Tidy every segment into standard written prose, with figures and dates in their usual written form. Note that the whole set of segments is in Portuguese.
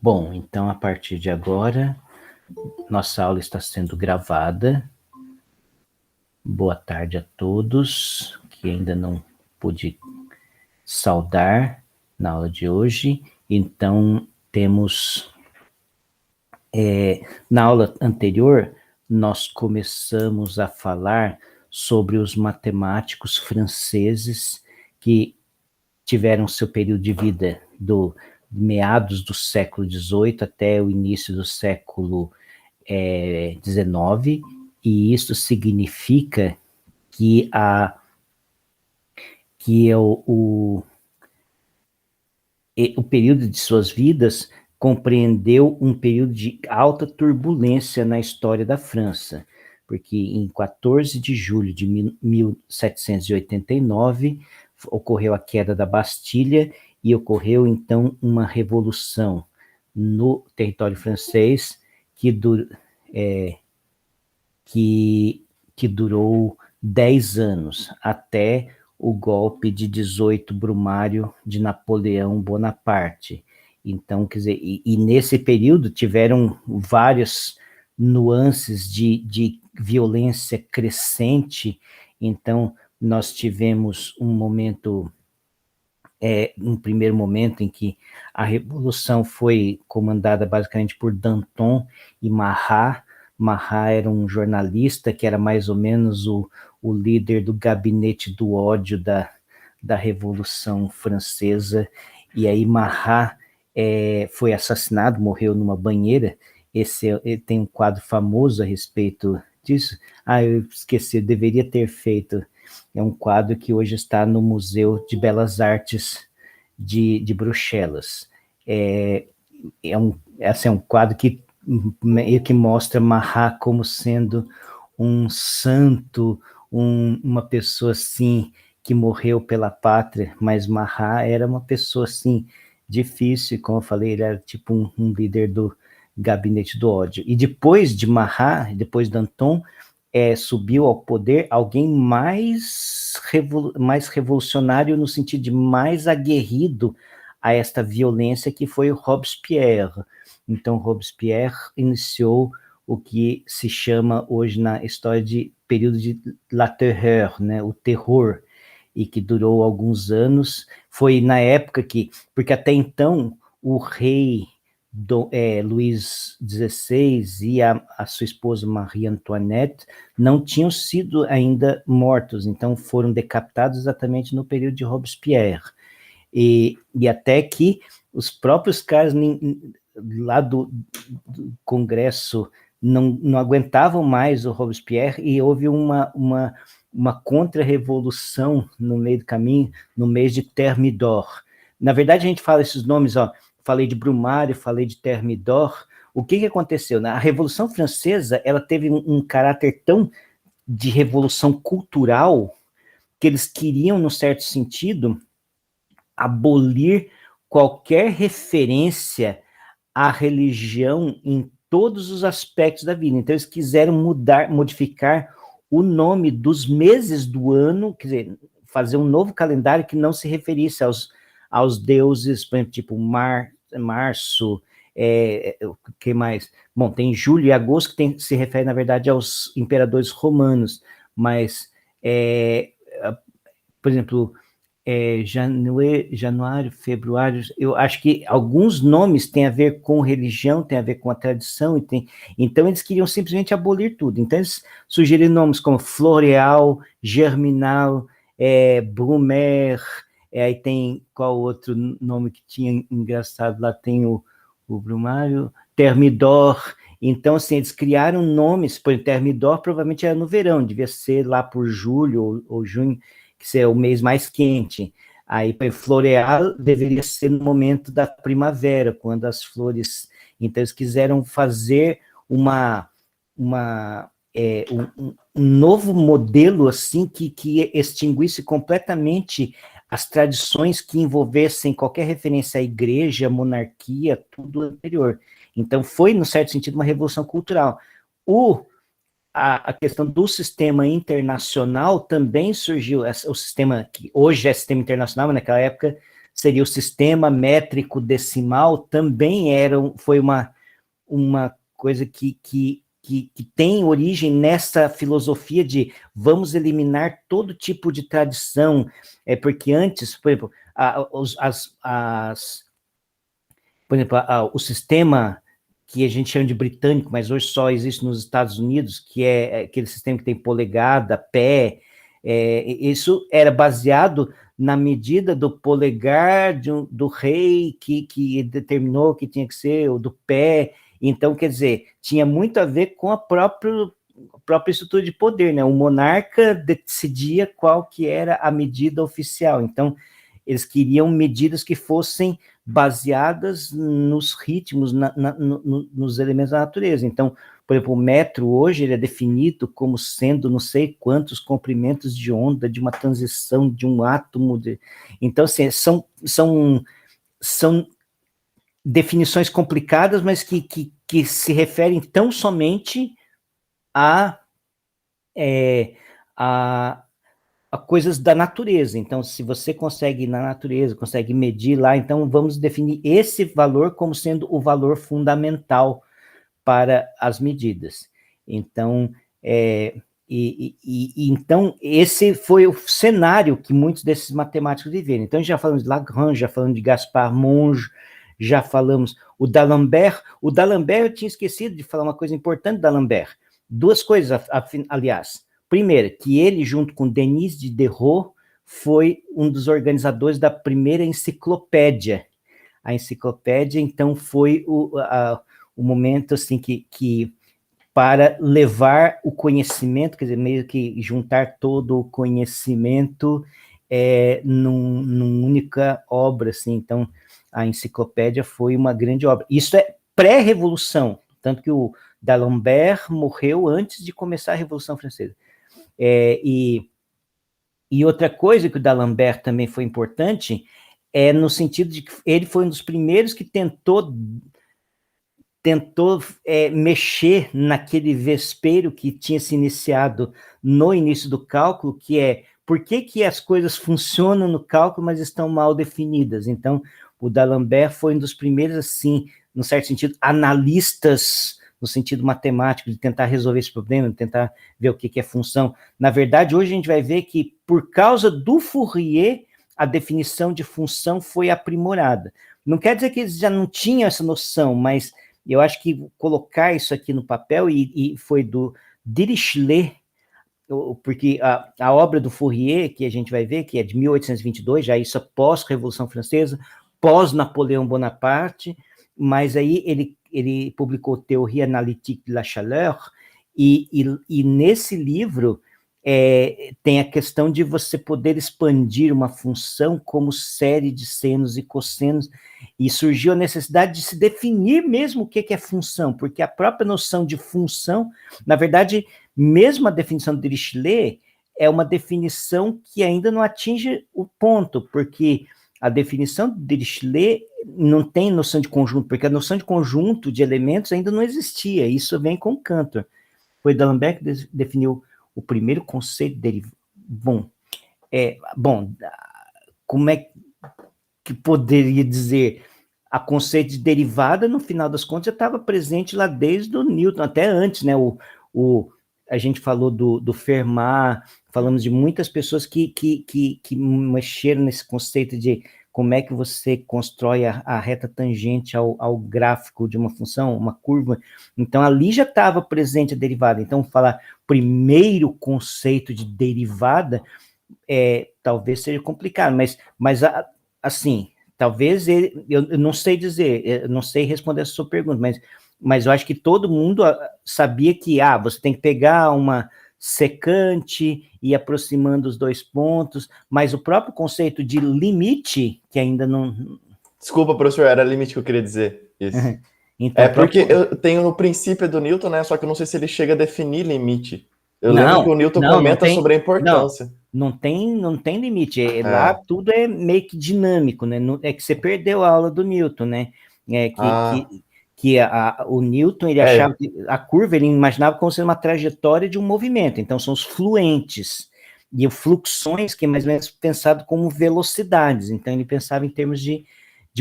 Bom, então a partir de agora, nossa aula está sendo gravada. Boa tarde a todos que ainda não pude saudar na aula de hoje. Então, temos... na aula anterior, nós começamos a falar sobre os matemáticos franceses que tiveram seu período de vida do meados do século XVIII até o início do século XIX, e isso significa que o período de suas vidas compreendeu um período de alta turbulência na história da França, porque em 14 de julho de 1789 ocorreu a queda da Bastilha e ocorreu então uma revolução no território francês que durou 10 anos, até o golpe de 18 Brumário de Napoleão Bonaparte. Então, quer dizer, e nesse período tiveram várias nuances de violência crescente. Então, nós tivemos um primeiro momento em que a revolução foi comandada basicamente por Danton e Marat. Marat era um jornalista que era mais ou menos o líder do gabinete do ódio da Revolução Francesa, e aí Marat foi assassinado, morreu numa banheira. Ele tem um quadro famoso a respeito disso. Eu esqueci, eu deveria ter feito. É um quadro que hoje está no Museu de Belas Artes de Bruxelas. É um quadro que meio que mostra Marat como sendo um santo, uma pessoa assim que morreu pela pátria, mas Marat era uma pessoa assim difícil, como eu falei, ele era tipo um líder do gabinete do ódio. E depois de Marat, depois de Danton, subiu ao poder alguém mais revolucionário no sentido de mais aguerrido a esta violência, que foi o Robespierre. Então, Robespierre iniciou o que se chama hoje na história de período de La Terreur, né, o terror, e que durou alguns anos. Foi na época porque até então o rei Luís XVI e a sua esposa Marie Antoinette não tinham sido ainda mortos, então foram decapitados exatamente no período de Robespierre. E até que os próprios caras lá do Congresso não aguentavam mais o Robespierre, e houve uma contra-revolução no meio do caminho, no mês de Thermidor. Na verdade, a gente fala esses nomes, falei de Brumário, falei de Thermidor. O que aconteceu? A Revolução Francesa, ela teve um caráter tão de revolução cultural que eles queriam, num certo sentido, abolir qualquer referência à religião em todos os aspectos da vida. Então, eles quiseram modificar o nome dos meses do ano, quer dizer, fazer um novo calendário que não se referisse aos deuses, por exemplo, tipo março, o que mais? Bom, tem julho e agosto, que se refere, na verdade, aos imperadores romanos, mas, por exemplo, januário, februário, eu acho que alguns nomes têm a ver com religião, têm a ver com a tradição, então eles queriam simplesmente abolir tudo. Então eles sugeriram nomes como Floreal, Germinal, Brumaire, aí tem qual outro nome que tinha engraçado lá, tem o Brumário, Thermidor. Então, assim, eles criaram nomes, por exemplo, Thermidor provavelmente era no verão, devia ser lá por julho ou junho, que é o mês mais quente. Aí, Floreal deveria ser no momento da primavera, quando as flores... Então, eles quiseram fazer um novo modelo, assim, que extinguisse completamente as tradições que envolvessem qualquer referência à igreja, monarquia, tudo anterior. Então, foi, no certo sentido, uma revolução cultural. A questão do sistema internacional também surgiu, o sistema que hoje é sistema internacional, mas naquela época seria o sistema métrico decimal, também foi uma coisa que tem origem nessa filosofia de vamos eliminar todo tipo de tradição, porque antes, por exemplo, o sistema que a gente chama de britânico, mas hoje só existe nos Estados Unidos, que é aquele sistema que tem polegada, pé, isso era baseado na medida do polegar do rei que determinou que tinha que ser, ou do pé. Então, quer dizer, tinha muito a ver com a própria estrutura de poder, né? O monarca decidia qual que era a medida oficial. Então, eles queriam medidas que fossem baseadas nos ritmos, nos elementos da natureza. Então, por exemplo, o metro hoje ele é definido como sendo não sei quantos comprimentos de onda de uma transição de um átomo. Então, assim, são definições complicadas, mas que se referem tão somente a coisas da natureza. Então, se você consegue ir na natureza, consegue medir lá, então vamos definir esse valor como sendo o valor fundamental para as medidas. Então, então esse foi o cenário que muitos desses matemáticos viveram. Então, já falamos de Lagrange, já falamos de Gaspar Monge, já falamos o D'Alembert. O D'Alembert, eu tinha esquecido de falar uma coisa importante do D'Alembert. Duas coisas, aliás. Primeiro, que ele, junto com Denis Diderot, foi um dos organizadores da primeira enciclopédia. A enciclopédia, então, foi o momento assim, que para levar o conhecimento, quer dizer, meio que juntar todo o conhecimento numa única obra. Assim. Então, a enciclopédia foi uma grande obra. Isso é pré-revolução, tanto que o D'Alembert morreu antes de começar a Revolução Francesa. E outra coisa que o D'Alembert também foi importante no sentido de que ele foi um dos primeiros que tentou mexer naquele vespeiro que tinha se iniciado no início do cálculo, que é por que as coisas funcionam no cálculo, mas estão mal definidas. Então, o D'Alembert foi um dos primeiros, assim, num certo sentido, analistas no sentido matemático, de tentar resolver esse problema, de tentar ver o que é função. Na verdade, hoje a gente vai ver que, por causa do Fourier, a definição de função foi aprimorada. Não quer dizer que eles já não tinham essa noção, mas eu acho que colocar isso aqui no papel, e foi do Dirichlet, porque a obra do Fourier, que a gente vai ver, que é de 1822, já isso pós-Revolução Francesa, pós-Napoleão Bonaparte, mas aí ele publicou Théorie Analytique de la Chaleur, e nesse livro tem a questão de você poder expandir uma função como série de senos e cossenos, e surgiu a necessidade de se definir mesmo o que é função, porque a própria noção de função, na verdade, mesmo a definição de Dirichlet, é uma definição que ainda não atinge o ponto, porque a definição de Dirichlet não tem noção de conjunto, porque a noção de conjunto de elementos ainda não existia, isso vem com Cantor. Foi D'Alembert que definiu o primeiro conceito dele. Bom, como é que poderia dizer? A conceito de derivada, no final das contas, já estava presente lá desde o Newton, até antes, né? A gente falou do Fermat, falamos de muitas pessoas que mexeram nesse conceito de como é que você constrói a reta tangente ao gráfico de uma função, uma curva. Então, ali já estava presente a derivada. Então, falar primeiro conceito de derivada talvez seja complicado, mas assim, talvez eu não sei dizer, eu não sei responder essa sua pergunta, mas eu acho que todo mundo sabia que você tem que pegar uma secante e ir aproximando os dois pontos, mas o próprio conceito de limite, que ainda não... Desculpa, professor, era limite que eu queria dizer. Isso. Então, porque eu tenho no princípio do Newton, né? Só que eu não sei se ele chega a definir limite. Eu lembro que o Newton comenta sobre a importância. Não tem limite. Lá tudo é meio que dinâmico, né? É que você perdeu a aula do Newton, né? O Newton, ele achava que a curva, ele imaginava como sendo uma trajetória de um movimento. Então, são os fluentes. e fluxões, que é mais ou menos pensado como velocidades. Então, ele pensava em termos de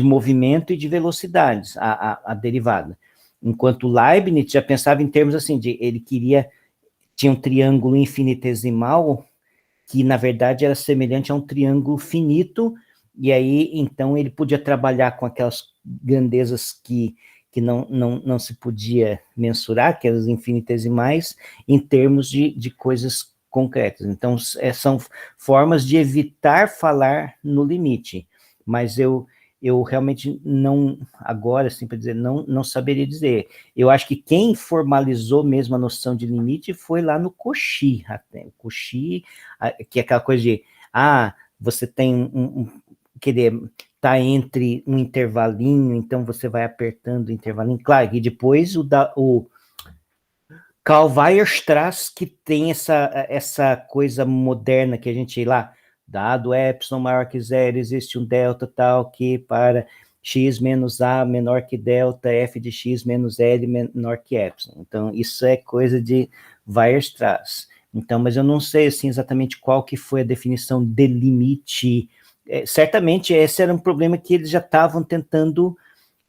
movimento e de velocidades, a derivada. Enquanto Leibniz já pensava em termos assim, tinha um triângulo infinitesimal, que na verdade era semelhante a um triângulo finito, e aí então ele podia trabalhar com aquelas grandezas que não se podia mensurar, que eram os infinitesimais, em termos de coisas concretas. Então, são formas de evitar falar no limite, mas eu realmente não, agora, assim, para dizer, não saberia dizer. Eu acho que quem formalizou mesmo a noção de limite foi lá no Cauchy, até. O Cauchy, que é aquela coisa de, você tem querer tá entre um intervalinho, então você vai apertando o intervalinho, claro, e depois o Karl Weierstrass, que tem essa coisa moderna que a gente lá, dado epsilon maior que zero, existe um delta tal que para x menos a menor que delta, f de x menos l menor que epsilon. Então, isso é coisa de Weierstrass. Então, mas eu não sei assim, exatamente qual que foi a definição de limite. Certamente esse era um problema que eles já estavam tentando,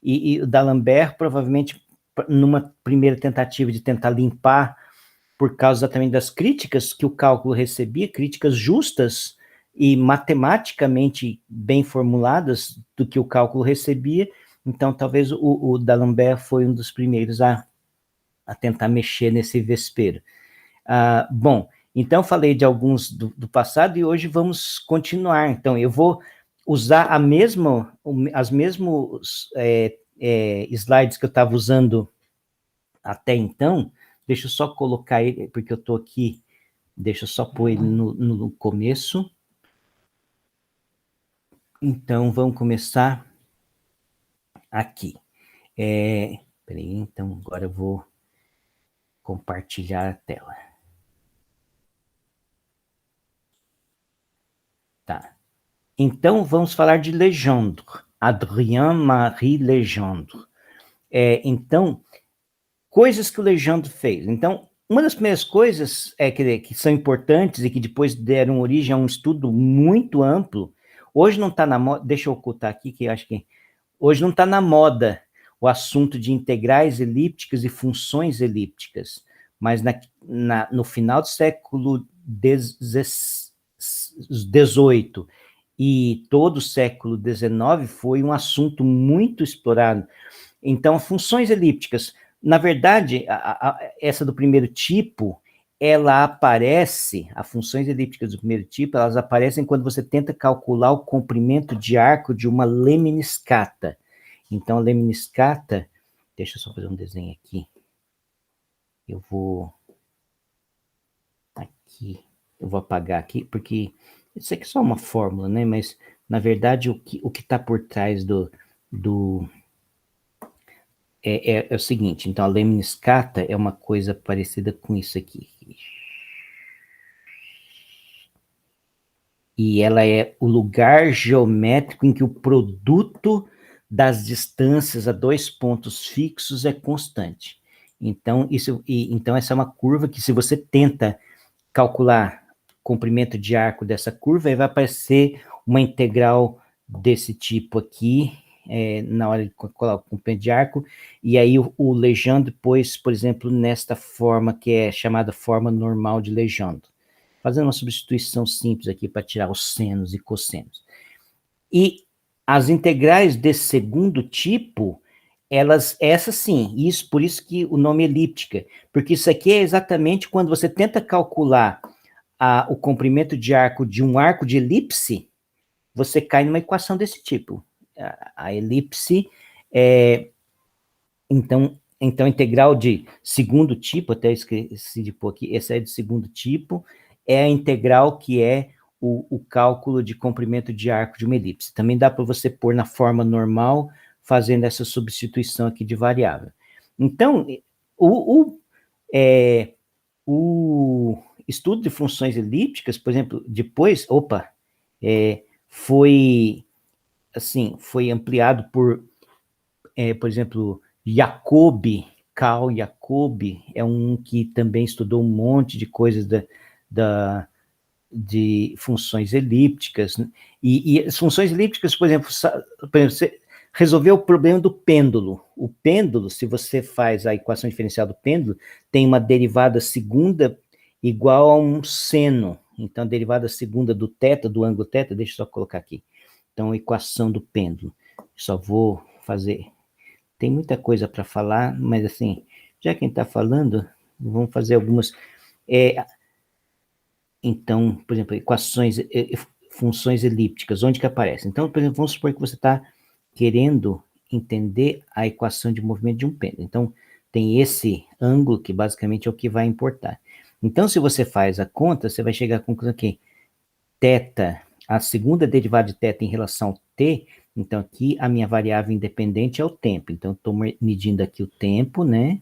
e o D'Alembert provavelmente numa primeira tentativa de tentar limpar, por causa exatamente das críticas que o cálculo recebia, críticas justas e matematicamente bem formuladas do que o cálculo recebia, então talvez o D'Alembert foi um dos primeiros a tentar mexer nesse vespeiro. Bom, então falei de alguns do passado e hoje vamos continuar. Então eu vou usar as mesmos slides que eu estava usando até então. Deixa eu só colocar ele, porque eu estou aqui, deixa eu só pôr ele no começo. Então vamos começar aqui. Peraí, então agora eu vou compartilhar a tela. Tá. Então, vamos falar de Legendre, Adrien-Marie Legendre. Então, coisas que o Legendre fez. Então, uma das primeiras coisas que são importantes e que depois deram origem a um estudo muito amplo, hoje não está na moda, deixa eu ocultar aqui, que eu acho que hoje não está na moda o assunto de integrais elípticas e funções elípticas, mas no final do século XVIII e todo o século XIX foi um assunto muito explorado. Então, funções elípticas, na verdade, essa do primeiro tipo, ela aparece, as funções elípticas do primeiro tipo, elas aparecem quando você tenta calcular o comprimento de arco de uma lemniscata. Então, a lemniscata, deixa eu só fazer um desenho aqui. Eu vou apagar aqui, porque isso aqui é só uma fórmula, né? Mas, na verdade, o que está por trás é o seguinte. Então, a lemniscata é uma coisa parecida com isso aqui. E ela é o lugar geométrico em que o produto das distâncias a dois pontos fixos é constante. Então, então essa é uma curva que, se você tenta calcular o comprimento de arco dessa curva, aí vai aparecer uma integral desse tipo aqui, na hora de calcular o comprimento de arco, e aí o Legendre pôs, por exemplo, nesta forma que é chamada forma normal de Legendre, fazendo uma substituição simples aqui para tirar os senos e cossenos. E as integrais desse segundo tipo, essas sim, por isso que o nome é elíptica, porque isso aqui é exatamente quando você tenta calcular o comprimento de arco de um arco de elipse, você cai numa equação desse tipo. A elipse então integral de segundo tipo, até esqueci de pôr aqui, essa é de segundo tipo, é a integral que é o cálculo de comprimento de arco de uma elipse. Também dá para você pôr na forma normal, fazendo essa substituição aqui de variável. Então, o estudo de funções elípticas, por exemplo, depois, foi ampliado por exemplo, Carl Jacobi, é um que também estudou um monte de coisas de funções elípticas, e as funções elípticas, por exemplo, você resolveu o problema do pêndulo. O pêndulo, se você faz a equação diferencial do pêndulo, tem uma derivada segunda igual a um seno. Então, a derivada segunda do θ, do ângulo θ, deixa eu só colocar aqui. Então, a equação do pêndulo. Só vou fazer... Tem muita coisa para falar, mas assim, já quem está falando, vamos fazer algumas... Então, por exemplo, equações, funções elípticas, onde que aparece? Então, por exemplo, vamos supor que você está querendo entender a equação de movimento de um pêndulo. Então, tem esse ângulo que basicamente é o que vai importar. Então, se você faz a conta, você vai chegar à conclusão que θ, a segunda derivada de θ em relação ao t, então aqui a minha variável independente é o tempo. Então, estou medindo aqui o tempo, né?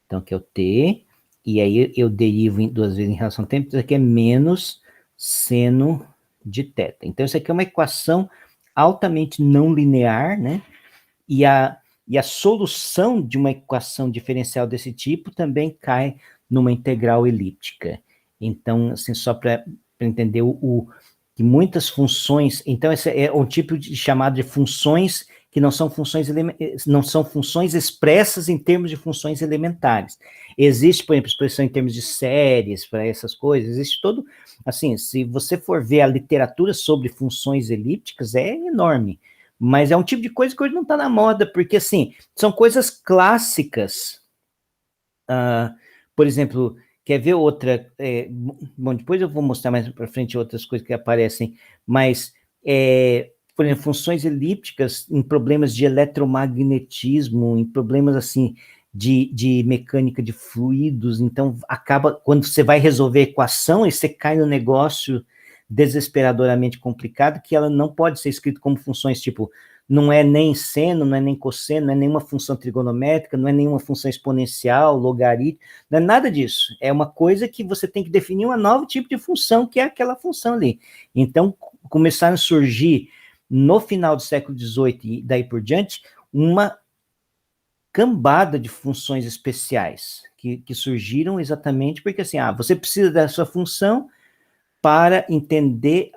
Então, aqui é o t, e aí eu derivo duas vezes em relação ao tempo, isso aqui é menos seno de θ. Então, isso aqui é uma equação altamente não linear, né? E a solução de uma equação diferencial desse tipo também cai numa integral elíptica. Então, assim, só para entender que muitas funções... Então, esse é um tipo chamado de funções que não são funções expressas em termos de funções elementares. Existe, por exemplo, expressão em termos de séries, para essas coisas, existe todo... Assim, se você for ver a literatura sobre funções elípticas, é enorme, mas é um tipo de coisa que hoje não está na moda, porque, assim, são coisas clássicas. Por exemplo, quer ver outra... bom, depois eu vou mostrar mais para frente outras coisas que aparecem, mas... por exemplo, funções elípticas em problemas de eletromagnetismo, em problemas assim de mecânica de fluidos, então acaba, quando você vai resolver a equação, e você cai no negócio desesperadoramente complicado, que ela não pode ser escrita como funções, tipo, não é nem seno, não é nem cosseno, não é nenhuma função trigonométrica, não é nenhuma função exponencial, logarítmica, não é nada disso, é uma coisa que você tem que definir um novo tipo de função, que é aquela função ali. Então, começaram a surgir no final do século XVIII e daí por diante, uma cambada de funções especiais que surgiram exatamente porque, assim, você precisa da sua função para entender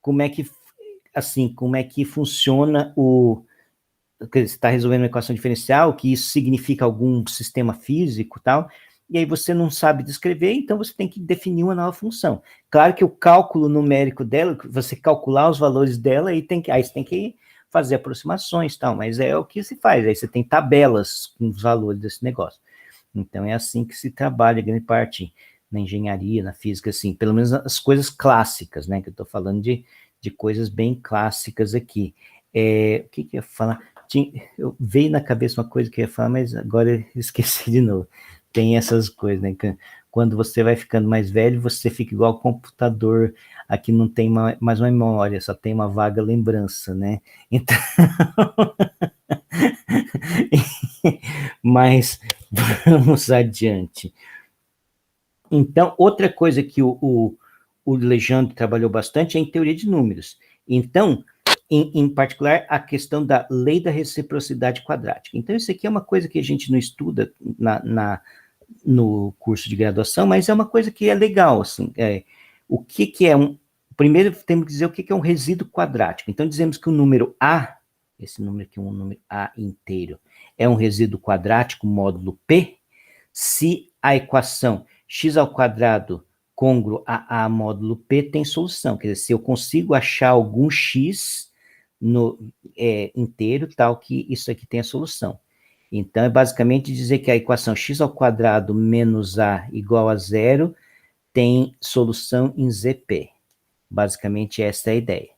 como é que funciona você está resolvendo uma equação diferencial, que isso significa algum sistema físico e tal, e aí você não sabe descrever, então você tem que definir uma nova função. Claro que o cálculo numérico dela, você calcular os valores dela, aí você tem que fazer aproximações e tal, mas é o que se faz, aí você tem tabelas com os valores desse negócio. Então é assim que se trabalha, grande parte, na engenharia, na física, assim, pelo menos as coisas clássicas, né, que eu estou falando de coisas bem clássicas aqui. O que eu ia falar? Veio na cabeça uma coisa que eu ia falar, mas agora eu esqueci de novo. Tem essas coisas, né? Quando você vai ficando mais velho, você fica igual ao computador, aqui não tem mais uma memória, só tem uma vaga lembrança, né? Então... Mas vamos adiante. Então, outra coisa que o Legendre trabalhou bastante é em teoria de números. Então, em particular, a questão da lei da reciprocidade quadrática. Então, isso aqui é uma coisa que a gente não estuda no curso de graduação, mas é uma coisa que é legal, assim. O que é primeiro, temos que dizer o que é um resíduo quadrático. Então, dizemos que o número A, esse número aqui é um número A inteiro, é um resíduo quadrático módulo P, se a equação x² côngruo a A módulo P tem solução. Quer dizer, se eu consigo achar algum x inteiro, tal que isso aqui tem a solução. Então, é basicamente dizer que a equação x² menos A igual a 0 tem solução em ZP. Basicamente, essa é a ideia.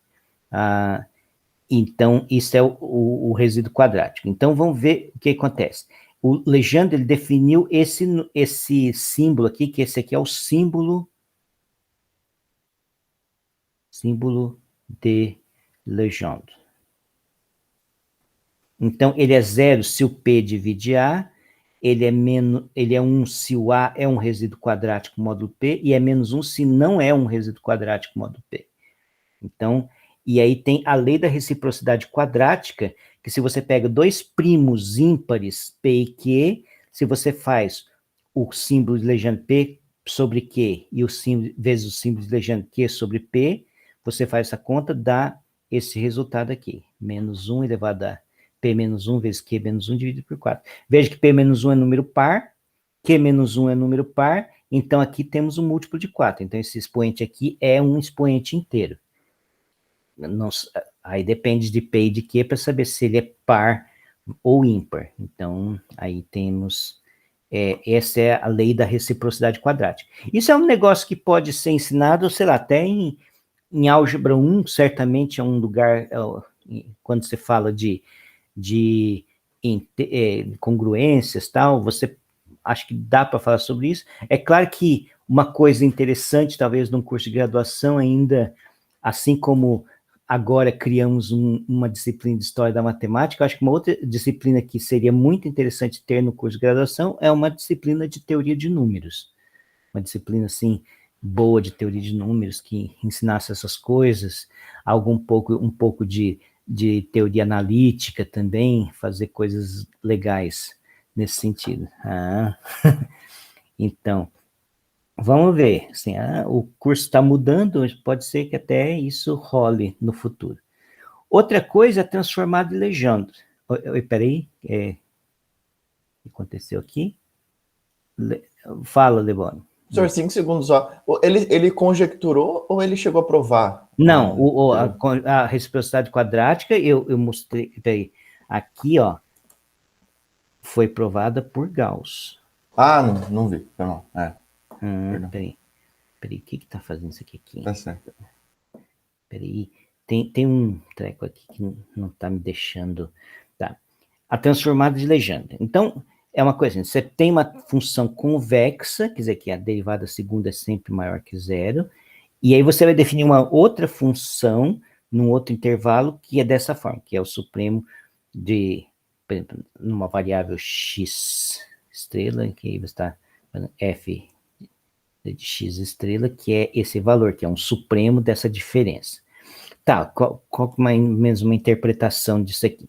Então, isso é o resíduo quadrático. Então, vamos ver o que acontece. O Legendre ele definiu esse símbolo aqui, que esse aqui é o símbolo de Legendre. Então, ele é 0 se o P divide A, ele é 1 se o A é um resíduo quadrático módulo P, e é menos 1 se não é um resíduo quadrático módulo P. Então, e aí tem a lei da reciprocidade quadrática, que se você pega dois primos ímpares, P e Q, se você faz o símbolo de Legendre P sobre Q e o símbolo, vezes o símbolo de legenda Q sobre P, você faz essa conta, dá esse resultado aqui, menos 1 elevado a P menos 1 vezes Q menos 1 dividido por 4. Veja que P menos 1 é número par, Q menos 1 é número par, então aqui temos um múltiplo de 4. Então esse expoente aqui é um expoente inteiro. Não, aí depende de P e de Q para saber se ele é par ou ímpar. Então aí temos... essa é a lei da reciprocidade quadrática. Isso é um negócio que pode ser ensinado, sei lá, até em álgebra 1, certamente é um lugar, quando você fala de congruências, tal, você acho que dá para falar sobre isso. É claro que uma coisa interessante, talvez, num curso de graduação ainda, assim como agora criamos uma disciplina de História da Matemática, acho que uma outra disciplina que seria muito interessante ter no curso de graduação é uma disciplina de Teoria de Números. Uma disciplina, assim, boa de Teoria de Números, que ensinasse essas coisas, um pouco de teoria analítica também, fazer coisas legais nesse sentido. Então, vamos ver, assim, o curso está mudando, pode ser que até isso role no futuro. Outra coisa é transformar de legenda. Oi, peraí, o que aconteceu aqui? Fala, Leboni. Senhor, 5 segundos só. Ele conjecturou ou ele chegou a provar? Não, a reciprocidade quadrática, eu mostrei, peraí, aqui, ó, foi provada por Gauss. Não vi, não. Peraí, o que tá fazendo isso aqui? Tá certo. Peraí, tem um treco aqui que não tá me deixando... Tá. A transformada de legenda. Então, é uma coisa assim, você tem uma função convexa, quer dizer que a derivada segunda é sempre maior que zero, e aí você vai definir uma outra função num outro intervalo que é dessa forma, que é o supremo de, por exemplo, numa variável x estrela, que aí você está f de x estrela, que é esse valor, que é um supremo dessa diferença. Tá, qual mais ou menos uma interpretação disso aqui?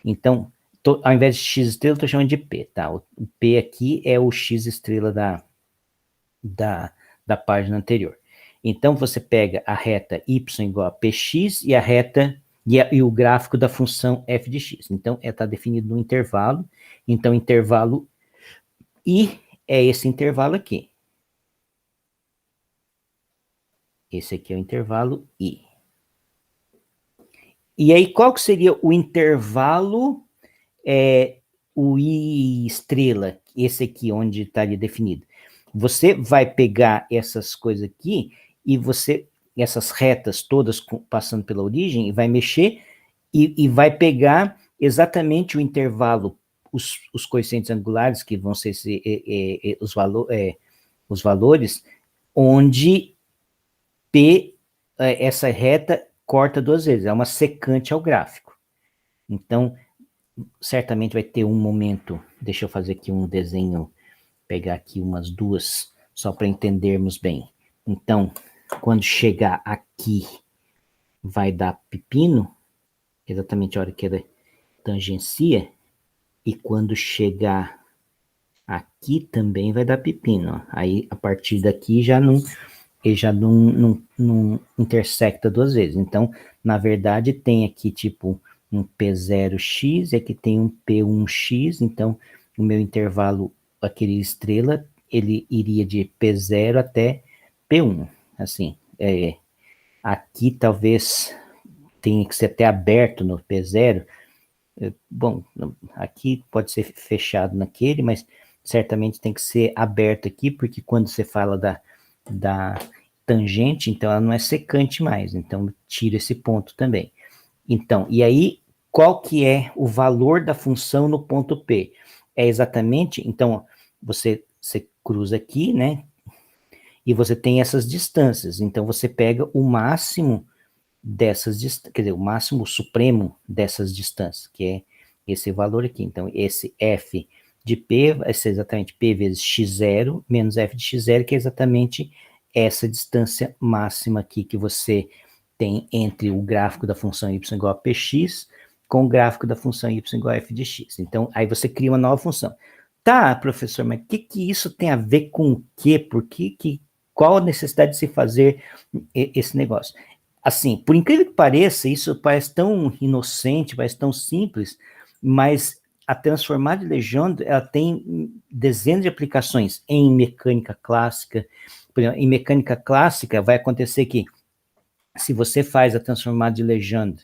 Então, ao invés de x estrela, eu estou chamando de p, tá? O p aqui é o x estrela da página anterior. Então, você pega a reta y igual a px e a reta e o gráfico da função f de x. Então, está definido no intervalo. Então, intervalo I é esse intervalo aqui. Esse aqui é o intervalo I. E aí, qual que seria o intervalo, o I estrela, esse aqui onde estaria definido? Você vai pegar essas coisas aqui e essas retas todas passando pela origem, e vai mexer e vai pegar exatamente o intervalo, os coeficientes angulares, que vão ser os valores, onde P, essa reta corta duas vezes, é uma secante ao gráfico. Então, certamente vai ter um momento, deixa eu fazer aqui um desenho, pegar aqui umas duas, só para entendermos bem. Então, quando chegar aqui, vai dar pepino, exatamente a hora que ela tangencia, e quando chegar aqui também vai dar pepino. Aí, a partir daqui, ele já não intersecta duas vezes. Então, na verdade, tem aqui tipo um P0x, e aqui tem um P1x, então o meu intervalo, aquele estrela, ele iria de P0 até P1, assim. Aqui talvez tenha que ser até aberto no P0, bom, aqui pode ser fechado naquele, mas certamente tem que ser aberto aqui, porque quando você fala da tangente, então ela não é secante mais, então tira esse ponto também. Então, e aí, qual que é o valor da função no ponto P? É exatamente, então, você cruza aqui, né, e você tem essas distâncias, então você pega o máximo dessas distâncias, quer dizer, o máximo supremo dessas distâncias, que é esse valor aqui. Então, esse f de p vai ser exatamente p vezes x0 menos f de x0, que é exatamente essa distância máxima aqui que você tem entre o gráfico da função y igual a px com o gráfico da função y igual a f de x. Então, aí você cria uma nova função. Tá, professor, mas o que isso tem a ver com o quê? Qual a necessidade de se fazer esse negócio? Assim, por incrível que pareça, isso parece tão inocente, parece tão simples, mas a transformada de Legendre, ela tem dezenas de aplicações em mecânica clássica. Por exemplo, em mecânica clássica, vai acontecer que, se você faz a transformada de Legendre,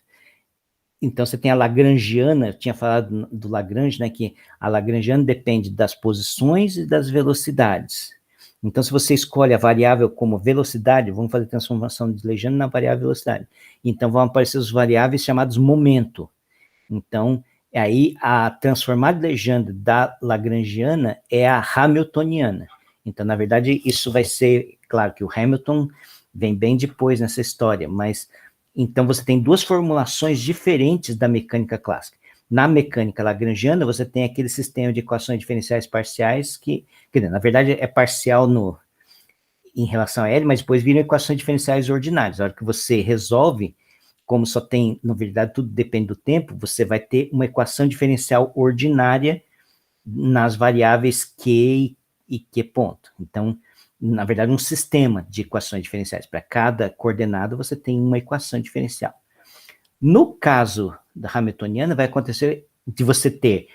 então você tem a Lagrangiana, eu tinha falado do Lagrange, né, que a Lagrangiana depende das posições e das velocidades. Então, se você escolhe a variável como velocidade, vamos fazer transformação de Legendre na variável velocidade. Então, vão aparecer os variáveis chamados momento. Então, aí a transformada de Legendre da Lagrangiana é a Hamiltoniana. Então, na verdade, isso vai ser, claro que o Hamilton vem bem depois nessa história, mas então você tem duas formulações diferentes da mecânica clássica. Na mecânica lagrangiana, você tem aquele sistema de equações diferenciais parciais que, quer dizer, na verdade, é parcial em relação a L, mas depois viram equações diferenciais ordinárias. A hora que você resolve, como só tem, na verdade, tudo depende do tempo, você vai ter uma equação diferencial ordinária nas variáveis Q e Q ponto. Então, na verdade, um sistema de equações diferenciais. Para cada coordenada, você tem uma equação diferencial. No caso da Hamiltoniana, vai acontecer de você ter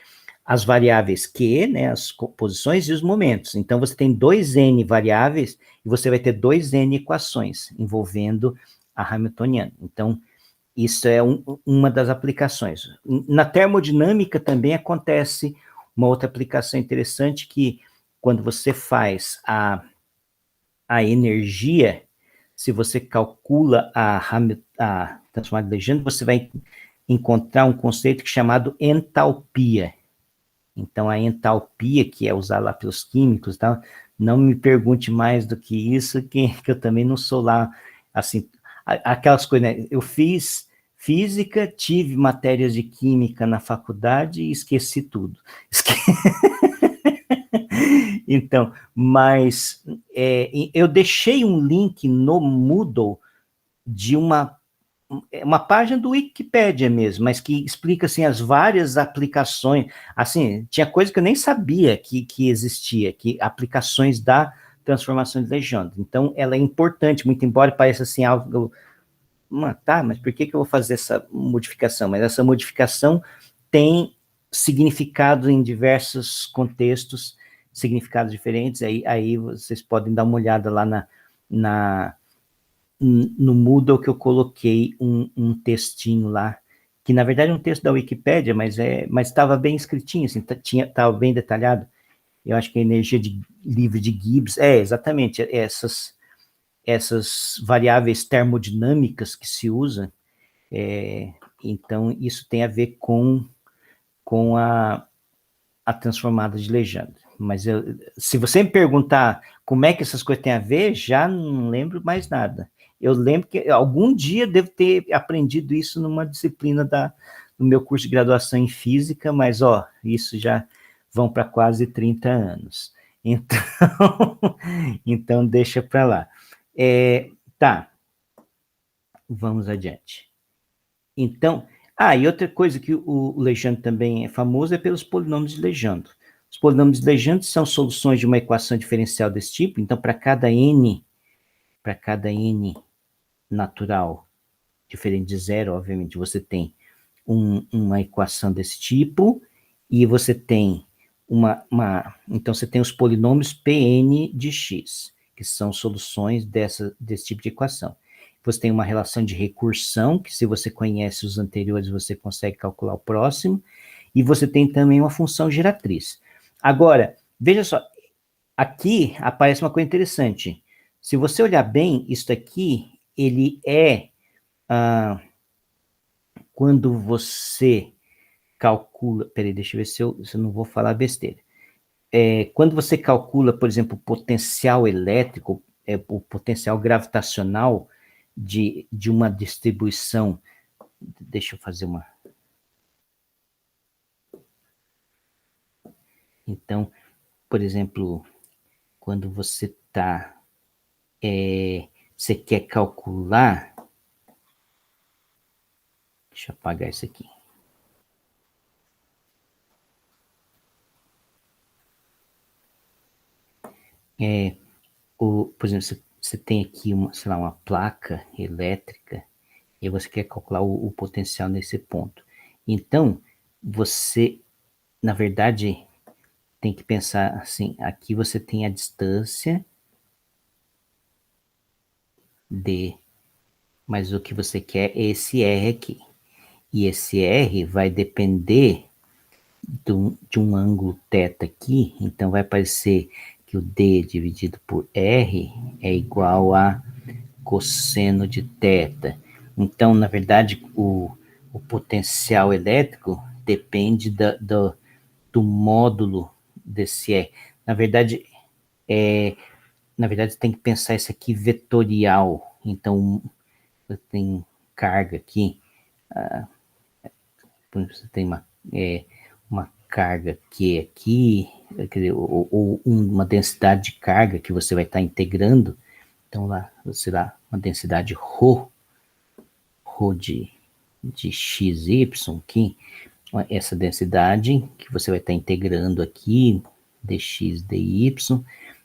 as variáveis Q, né, as posições e os momentos. Então, você tem 2n variáveis e você vai ter 2n equações envolvendo a Hamiltoniana. Então, isso é uma das aplicações. Na termodinâmica também acontece uma outra aplicação interessante que, quando você faz a energia, se você calcula a transformada de Legendre, você vai encontrar um conceito chamado entalpia. Então, a entalpia, que é usada lá pelos químicos, tá? Não me pergunte mais do que isso, que eu também não sou lá, assim, aquelas coisas, né? Eu fiz física, tive matérias de química na faculdade e esqueci tudo. Então, mas eu deixei um link no Moodle de uma página do Wikipedia mesmo, mas que explica assim as várias aplicações. Assim, tinha coisa que eu nem sabia que existia, que aplicações da transformação de Legendre. Então, ela é importante, muito embora pareça assim algo, tá, mas por que eu vou fazer essa modificação? Mas essa modificação tem significado em diversos contextos, significados diferentes. Aí vocês podem dar uma olhada lá no Moodle, que eu coloquei um textinho lá, que na verdade é um texto da Wikipédia, mas estava bem escritinho, assim, estava bem detalhado. Eu acho que a energia livre de Gibbs, exatamente, essas variáveis termodinâmicas que se usa, então isso tem a ver com a transformada de Legendre. Mas se você me perguntar como é que essas coisas têm a ver, já não lembro mais nada. Eu lembro que algum dia devo ter aprendido isso numa disciplina no meu curso de graduação em física, mas isso já vão para quase 30 anos. Então, então deixa para lá. Tá, vamos adiante. Então, e outra coisa que o Legendre também é famoso é pelos polinômios de Legendre. Os polinômios de Legendre são soluções de uma equação diferencial desse tipo, então para cada n natural diferente de zero, obviamente, você tem uma equação desse tipo, e você tem então você tem os polinômios Pn de x, que são soluções desse tipo de equação. Você tem uma relação de recursão, que se você conhece os anteriores, você consegue calcular o próximo, e você tem também uma função geratriz. Agora, veja só, aqui aparece uma coisa interessante. Se você olhar bem, isso aqui, ele quando você calcula, peraí, deixa eu ver se eu não vou falar besteira. Quando você calcula, por exemplo, o potencial elétrico, o potencial gravitacional de uma distribuição, deixa eu fazer uma... Então, por exemplo, quando você você quer calcular, deixa eu apagar isso aqui. por exemplo, você tem aqui sei lá, uma placa elétrica, e você quer calcular o potencial nesse ponto. Então, você, na verdade, tem que pensar assim, aqui você tem a distância D, mas o que você quer é esse R aqui. E esse R vai depender de um ângulo θ aqui, então vai parecer que o D dividido por R é igual a cosseno de θ. Então, na verdade, o potencial elétrico depende do módulo desse R. Na verdade, você tem que pensar isso aqui vetorial. Então, tem carga aqui, você tem uma carga Q aqui, quer dizer, ou uma densidade de carga que você vai estar integrando. Então, lá, será uma densidade ρ de xy aqui, essa densidade que você vai estar integrando aqui, dx, dy,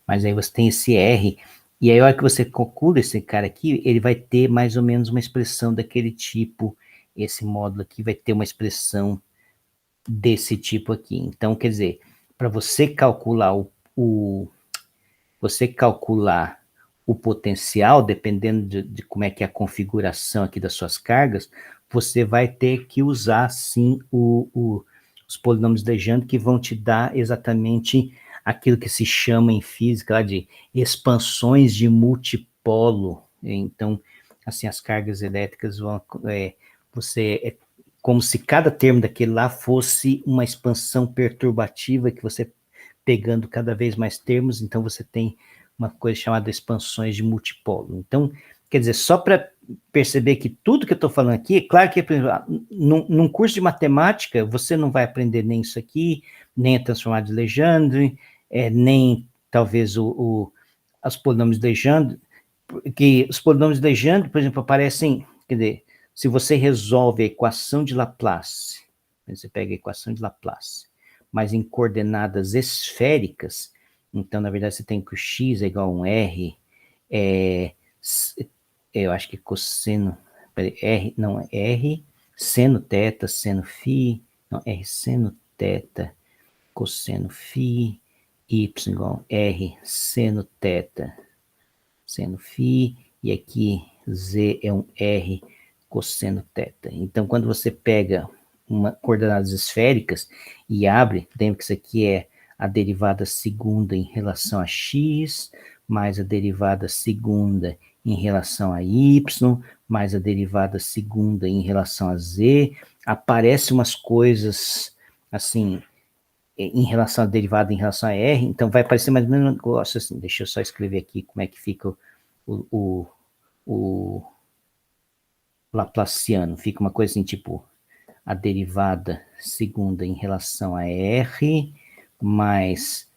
mas aí você tem esse R, e aí a hora que você calcula esse cara aqui, ele vai ter mais ou menos uma expressão daquele tipo, esse módulo aqui vai ter uma expressão desse tipo aqui. Então, quer dizer, para você calcular o potencial, dependendo de como é que é a configuração aqui das suas cargas, você vai ter que usar, sim, os polinômios de Legendre, que vão te dar exatamente aquilo que se chama em física lá de expansões de multipolo. Então, assim, as cargas elétricas vão... como se cada termo daquele lá fosse uma expansão perturbativa, que você pegando cada vez mais termos, então você tem uma coisa chamada expansões de multipolo. Então, quer dizer, só para perceber que tudo que eu estou falando aqui, é claro que num curso de matemática, você não vai aprender nem isso aqui, nem a transformada de Legendre, nem talvez os polinômios de Legendre, que os polinômios de Legendre, por exemplo, aparecem, quer dizer, se você resolve a equação de Laplace, você pega a equação de Laplace, mas em coordenadas esféricas, então, na verdade, você tem que o x é igual a um R, eu acho que cosseno, R, não, R, seno θ, seno φ, não, R seno θ, cosseno φ, y igual a R seno θ, seno φ, e aqui z é um R cosseno θ. Então, quando você pega coordenadas esféricas e abre, lembra que isso aqui é a derivada segunda em relação a x, mais a derivada segunda em relação a y, mais a derivada segunda em relação a z, aparecem umas coisas, assim, em relação à derivada em relação a r, então vai aparecer mais ou menos um negócio assim, deixa eu só escrever aqui como é que fica o Laplaciano, fica uma coisa assim, tipo, a derivada segunda em relação a r, mais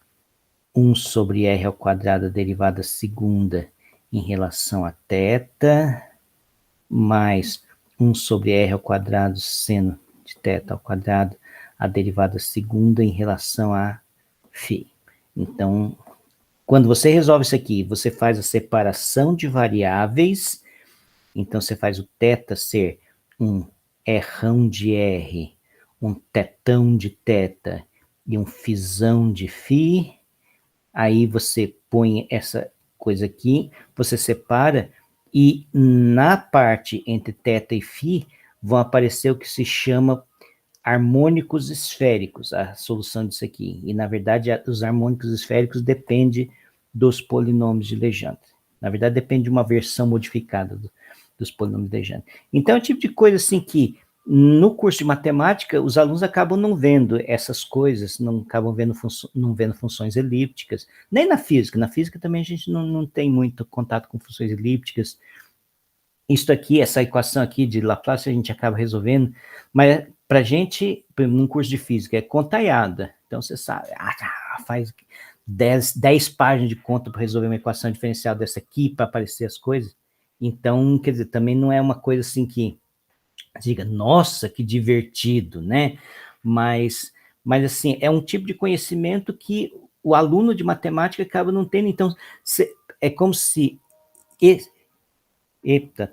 1 sobre r ao quadrado, a derivada segunda em relação a θ, mais 1 sobre r ao quadrado seno de θ ao quadrado, a derivada segunda em relação a φ. Então, quando você resolve isso aqui, você faz a separação de variáveis, então você faz o θ ser um rrão de r, um tetão de θ e um φzão de φ, aí você põe essa coisa aqui, você separa, e na parte entre θ e φ vão aparecer o que se chama harmônicos esféricos, a solução disso aqui. E, na verdade, os harmônicos esféricos dependem dos polinômios de Legendre. Na verdade, depende de uma versão modificada dos polinômios de Legendre. Então, é o tipo de coisa assim que, no curso de matemática, os alunos acabam não vendo essas coisas, não acabam não vendo funções elípticas, nem na física. Na física também a gente não tem muito contato com funções elípticas. Isso aqui, essa equação aqui de Laplace, a gente acaba resolvendo, mas para a gente, num curso de física, é contaiada. Então, você sabe, faz 10 páginas de conta para resolver uma equação diferencial dessa aqui, para aparecer as coisas. Então, quer dizer, também não é uma coisa assim que diga, nossa, que divertido, né? Mas assim, é um tipo de conhecimento que o aluno de matemática acaba não tendo, então, é como se... Eita,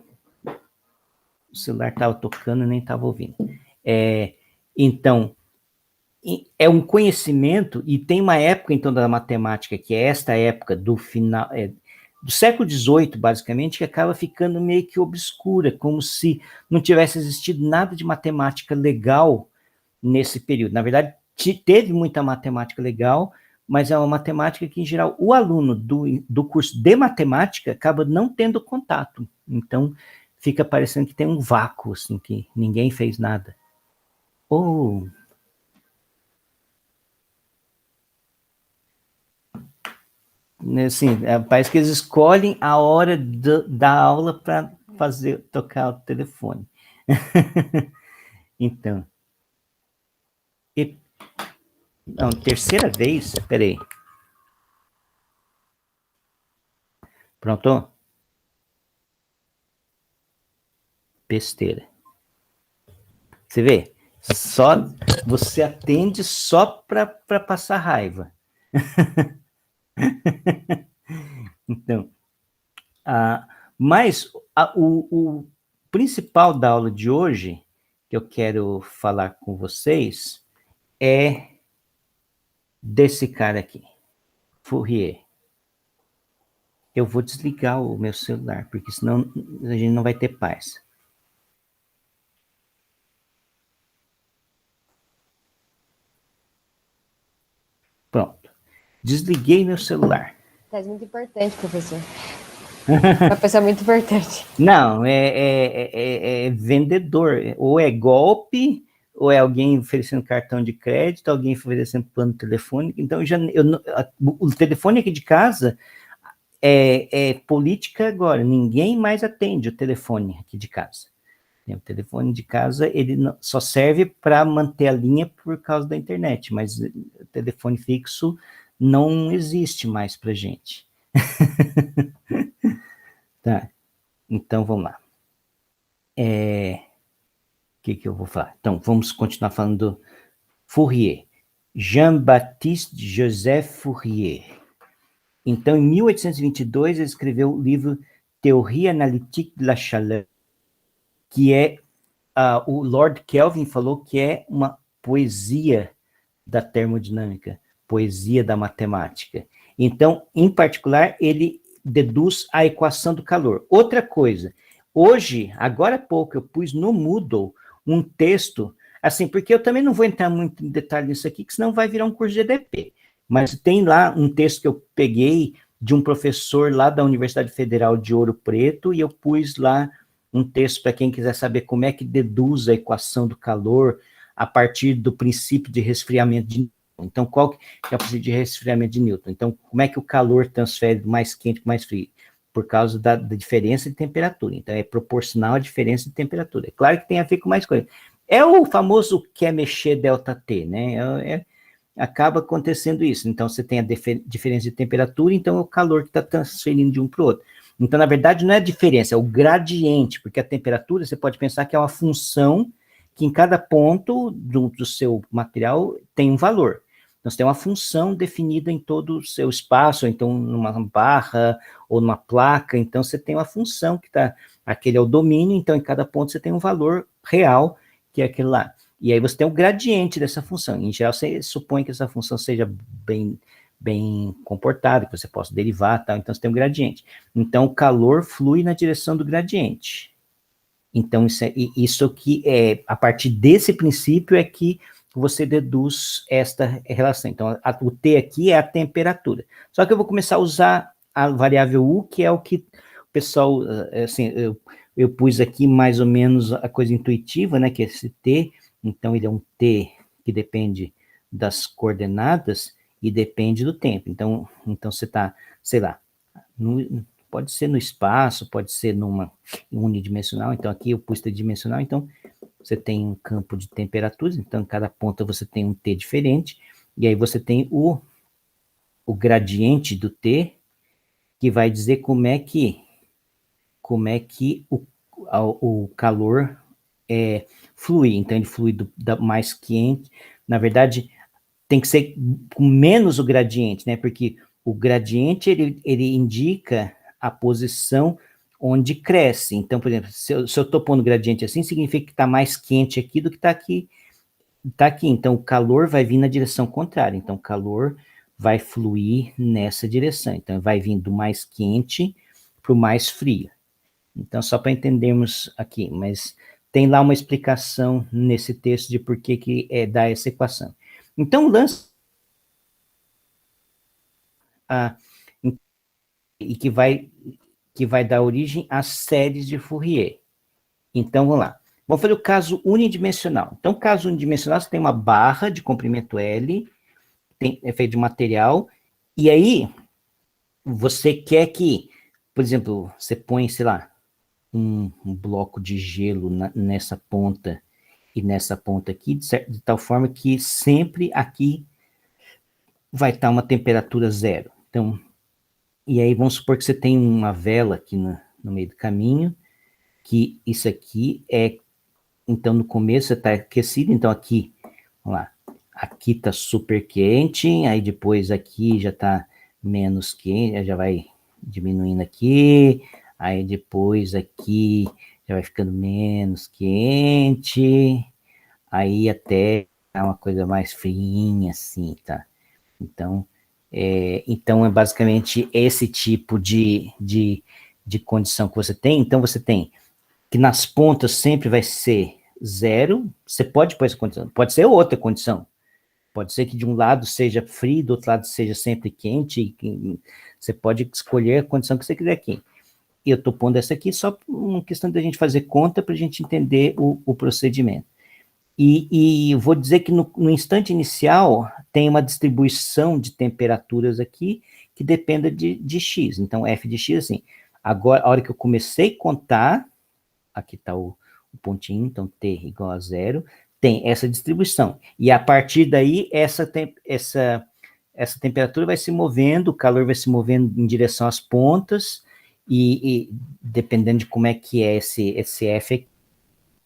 o celular estava tocando e nem estava ouvindo. Então, é um conhecimento, e tem uma época, então, da matemática, que é esta época do final... do século XVIII, basicamente, que acaba ficando meio que obscura, como se não tivesse existido nada de matemática legal nesse período. Na verdade, teve muita matemática legal, mas é uma matemática que, em geral, o aluno do curso de matemática acaba não tendo contato. Então, fica parecendo que tem um vácuo, assim, que ninguém fez nada. Assim, parece que eles escolhem a hora da aula para tocar o telefone. Então. Não, terceira vez? Peraí. Pronto? Besteira. Você vê? Você atende só para passar raiva. Então, mas o principal da aula de hoje, que eu quero falar com vocês, é desse cara aqui, Fourier. Eu vou desligar o meu celular, porque senão a gente não vai ter paz. Pronto. Desliguei meu celular. É muito importante, professor. Uma pessoa muito importante. Não, é vendedor. Ou é golpe, ou é alguém oferecendo cartão de crédito, alguém oferecendo plano telefônico. Então, o telefone aqui de casa é política agora. Ninguém mais atende o telefone aqui de casa. O telefone de casa, ele só serve para manter a linha por causa da internet, mas o telefone fixo não existe mais para gente. Tá, então vamos lá. O que eu vou falar? Então, vamos continuar falando do Fourier. Jean-Baptiste Joseph Fourier. Então, em 1822, ele escreveu o livro Théorie analytique de la chaleur, que é o Lord Kelvin falou que é uma poesia da termodinâmica, poesia da matemática. Então, em particular, ele deduz a equação do calor. Outra coisa, hoje, agora há pouco, eu pus no Moodle um texto, assim, porque eu também não vou entrar muito em detalhe nisso aqui, que senão vai virar um curso de EDP, mas tem lá um texto que eu peguei de um professor lá da Universidade Federal de Ouro Preto, e eu pus lá um texto para quem quiser saber como é que deduz a equação do calor a partir do princípio de resfriamento de Newton. Então, qual que é o princípio de resfriamento de Newton? Então, como é que o calor transfere do mais quente para o mais frio? Por causa da diferença de temperatura. Então, é proporcional à diferença de temperatura. É claro que tem a ver com mais coisas. É o famoso quer mexer ΔT, né? Acaba acontecendo isso. Então, você tem a diferença de temperatura, então é o calor que está transferindo de um para o outro. Então, na verdade, não é a diferença, é o gradiente, porque a temperatura, você pode pensar que é uma função que em cada ponto do seu material tem um valor. Então, você tem uma função definida em todo o seu espaço, ou então numa barra, ou numa placa, então você tem uma função que está, aquele é o domínio, então em cada ponto você tem um valor real, que é aquele lá. E aí você tem o gradiente dessa função. Em geral, você supõe que essa função seja bem comportada, que você possa derivar, tal, então você tem um gradiente. Então, o calor flui na direção do gradiente. Então, isso aqui a partir desse princípio é que você deduz esta relação. Então, o T aqui é a temperatura. Só que eu vou começar a usar a variável U, que é o que o pessoal, assim, eu pus aqui mais ou menos a coisa intuitiva, né, que é esse T, então ele é um T que depende das coordenadas e depende do tempo. Então você está, sei lá, pode ser no espaço, pode ser numa unidimensional, então aqui eu pus tridimensional, então você tem um campo de temperaturas, então em cada ponta você tem um T diferente, e aí você tem o gradiente do T, que vai dizer como é que o calor flui. Então ele flui da mais quente, na verdade, tem que ser com menos o gradiente, né? Porque o gradiente, ele indica a posição onde cresce. Então, por exemplo, se eu estou pondo gradiente assim, significa que está mais quente aqui do que está aqui. Está aqui. Então, o calor vai vir na direção contrária. Então, o calor vai fluir nessa direção. Então, vai vir do mais quente para o mais frio. Então, só para entendermos aqui, mas tem lá uma explicação nesse texto de por que dá essa equação. Então, o lance e que vai dar origem às séries de Fourier. Então, vamos lá. Vamos fazer o caso unidimensional. Então, caso unidimensional, você tem uma barra de comprimento L, é feito de material, e aí você quer que, por exemplo, você põe, sei lá, um bloco de gelo nessa ponta e nessa ponta aqui, de tal forma que sempre aqui vai estar uma temperatura zero. Então, e aí vamos supor que você tem uma vela aqui no meio do caminho, que isso aqui então no começo está aquecido, então aqui, vamos lá, aqui está super quente, aí depois aqui já está menos quente, já vai diminuindo aqui, aí depois aqui já vai ficando menos quente, aí até é uma coisa mais friinha assim, tá? Então é basicamente esse tipo de condição que você tem. Então você tem que nas pontas sempre vai ser zero, você pode pôr essa condição, pode ser outra condição, pode ser que de um lado seja frio, do outro lado seja sempre quente, você pode escolher a condição que você quiser aqui. E eu estou pondo essa aqui só por uma questão da gente fazer conta para a gente entender o procedimento. E vou dizer que no instante inicial tem uma distribuição de temperaturas aqui que dependa de x. Então, f de x, assim, agora, a hora que eu comecei a contar, aqui está o pontinho, então t igual a zero, tem essa distribuição. E a partir daí, essa temperatura vai se movendo, o calor vai se movendo em direção às pontas, e dependendo de como é que é esse f,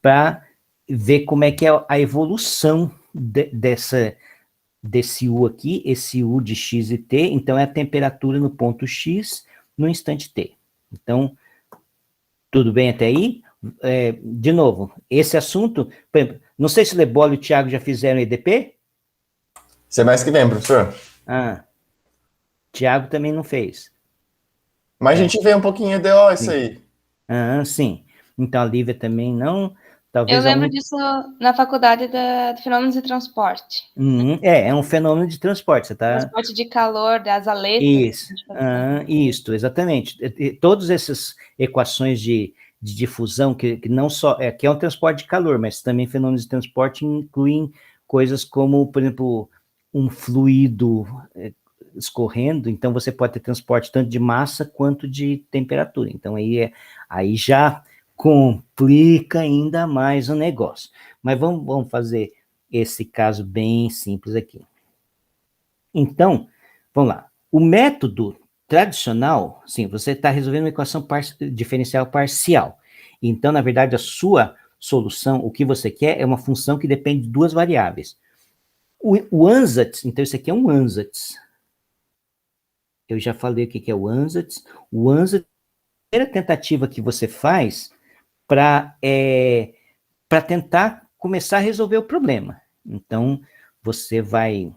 para ver como é que é a evolução desse U aqui, esse U de x e t, então é a temperatura no ponto x no instante t. Então, tudo bem até aí? De novo, esse assunto, por exemplo, não sei se o Lebolo e o Thiago já fizeram EDP? Semestre que vem, professor. Thiago também não fez. Mas a gente vê um pouquinho EDO isso aí. Sim. Então a Lívia também não. Talvez eu lembro disso na faculdade de fenômenos de transporte. É um fenômeno de transporte. Você transporte de calor, das aletas. Isso, exatamente. Todas essas equações de difusão, que não só que é um transporte de calor, mas também fenômenos de transporte incluem coisas como, por exemplo, um fluido escorrendo, então você pode ter transporte tanto de massa quanto de temperatura. Então aí já complica ainda mais o negócio. Mas vamos fazer esse caso bem simples aqui. Então, vamos lá. O método tradicional, sim, você está resolvendo uma equação diferencial parcial. Então, na verdade, a sua solução, o que você quer é uma função que depende de duas variáveis. O ansatz, então isso aqui é um ansatz. Eu já falei o que é o ansatz. O ansatz é a primeira tentativa que você faz para tentar começar a resolver o problema. Então, você vai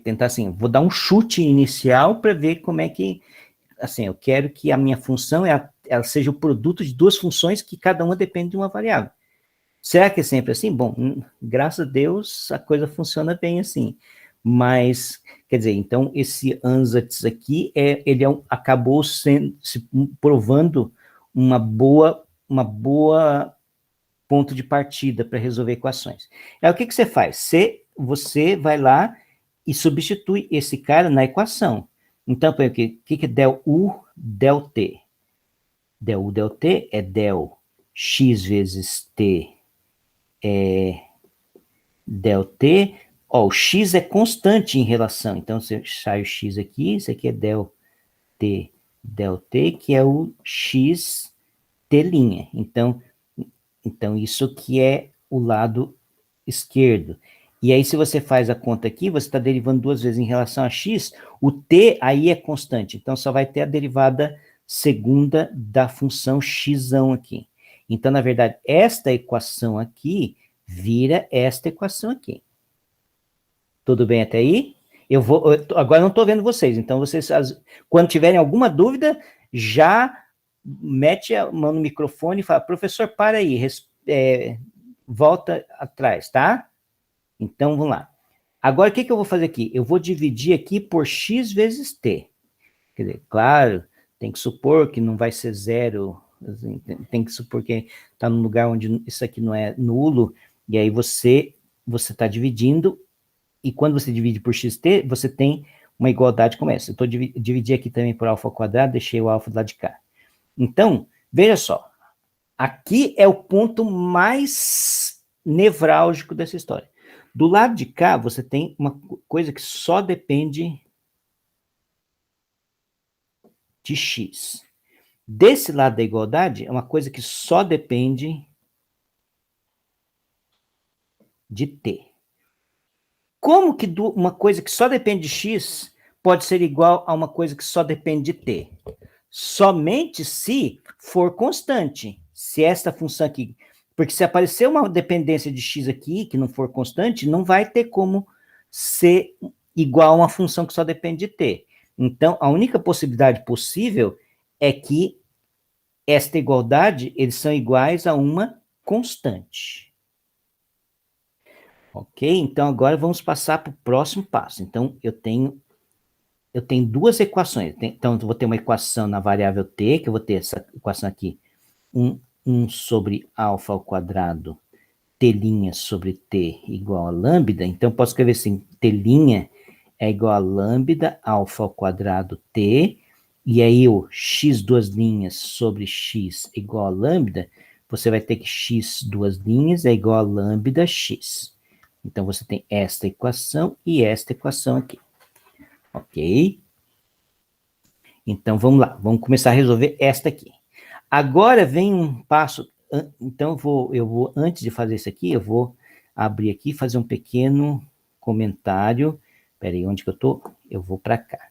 tentar assim, vou dar um chute inicial para ver como é que, assim, eu quero que a minha função ela seja o produto de duas funções que cada uma depende de uma variável. Será que é sempre assim? Bom, graças a Deus a coisa funciona bem assim. Mas, quer dizer, então esse ansatz aqui, ele acabou se provando uma boa ponto de partida para resolver equações. Aí o que você faz? Você vai lá e substitui esse cara na equação. Então, o que é del U, del T? Del U, del T é del x vezes T del T. O x é constante em relação. Então, você sai o x aqui, isso aqui é del T, que é o x T'. Então, isso que é o lado esquerdo. E aí, se você faz a conta aqui, você está derivando 2 vezes em relação a x, o t aí é constante. Então, só vai ter a derivada segunda da função x aqui. Então, na verdade, esta equação aqui vira esta equação aqui. Tudo bem até aí? Agora não estou vendo vocês, então vocês, quando tiverem alguma dúvida, já mete a mão no microfone e fala, professor, para aí, volta atrás, tá? Então, vamos lá. Agora, o que eu vou fazer aqui? Eu vou dividir aqui por x vezes t. Quer dizer, claro, tem que supor que não vai ser zero, tem que supor que está num lugar onde isso aqui não é nulo, e aí você está dividindo, e quando você divide por xt, você tem uma igualdade como essa. Eu dividi aqui também por alfa ao quadrado, deixei o alfa do lado de cá. Então, veja só, aqui é o ponto mais nevrálgico dessa história. Do lado de cá, você tem uma coisa que só depende de x. Desse lado da igualdade, é uma coisa que só depende de t. Como que uma coisa que só depende de x pode ser igual a uma coisa que só depende de t? Somente se for constante. Se esta função aqui... Porque se aparecer uma dependência de x aqui, que não for constante, não vai ter como ser igual a uma função que só depende de t. Então, a única possibilidade possível é que esta igualdade, eles são iguais a uma constante. Ok? Então, agora vamos passar para o próximo passo. Então, eu tenho 2 equações. Então, eu vou ter uma equação na variável t, que eu vou ter essa equação aqui, 1 sobre alfa ao quadrado, t' sobre t igual a lambda. Então, eu posso escrever assim, t' é igual a lambda alfa ao quadrado t, e aí o x 2' sobre x igual a lambda, você vai ter que x 2' é igual a lambda x. Então, você tem esta equação e esta equação aqui. Ok? Então, vamos lá. Vamos começar a resolver esta aqui. Agora vem um passo... Então, eu vou antes de fazer isso aqui, eu vou abrir aqui e fazer um pequeno comentário. Espera aí, onde que eu estou? Eu vou para cá.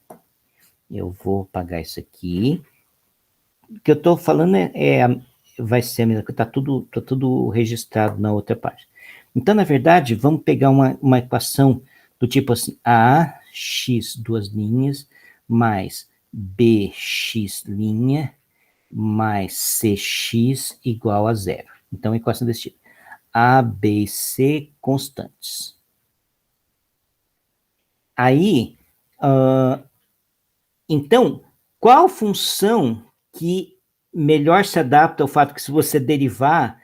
Eu vou apagar isso aqui. O que eu estou falando vai ser a mesma coisa, está tudo registrado na outra parte. Então, na verdade, vamos pegar uma equação do tipo assim, ax 2' mais bx' mais cx igual a 0. Então, equação desse tipo. A, B e C constantes. Aí, então, qual função que melhor se adapta ao fato que se você derivar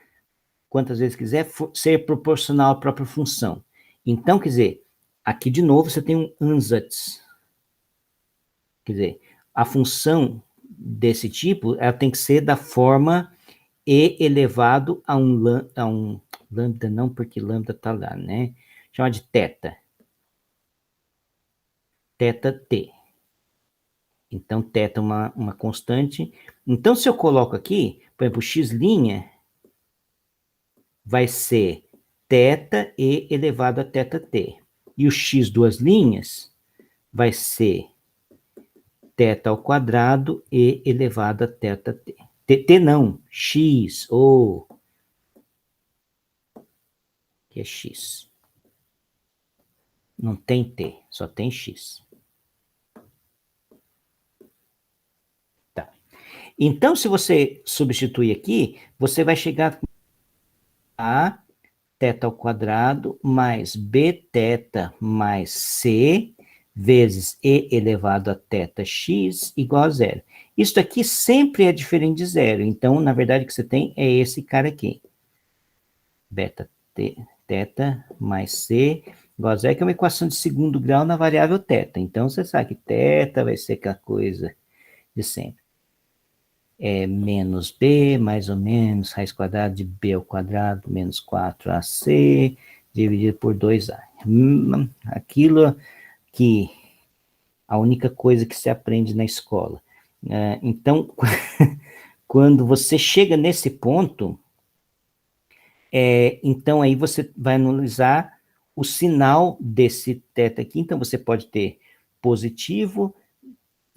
quantas vezes quiser, ser proporcional à própria função? Então, quer dizer, aqui de novo você tem um ansatz. Quer dizer, a função desse tipo, ela tem que ser da forma e elevado a um lambda, não, porque lambda está lá, né? Chama de θ. θt. Então, θ é uma constante. Então, se eu coloco aqui, por exemplo, x' vai ser θ e elevado a θt. E o x 2' vai ser θ ao quadrado e elevado a θt. T não, x, que é x. Não tem t, só tem x. Tá. Então, se você substituir aqui, você vai chegar a θ ao quadrado mais bθ mais c vezes e elevado a θx igual a 0. Isso aqui sempre é diferente de 0. Então, na verdade, o que você tem é esse cara aqui. Beta θ mais c igual a 0, que é uma equação de segundo grau na variável θ. Então, você sabe que θ vai ser aquela coisa de sempre. É menos b, mais ou menos, raiz quadrada de b ao quadrado, menos 4ac, dividido por 2a. Aquilo que a única coisa que se aprende na escola. Então, quando você chega nesse ponto, então aí você vai analisar o sinal desse θ aqui, então você pode ter positivo,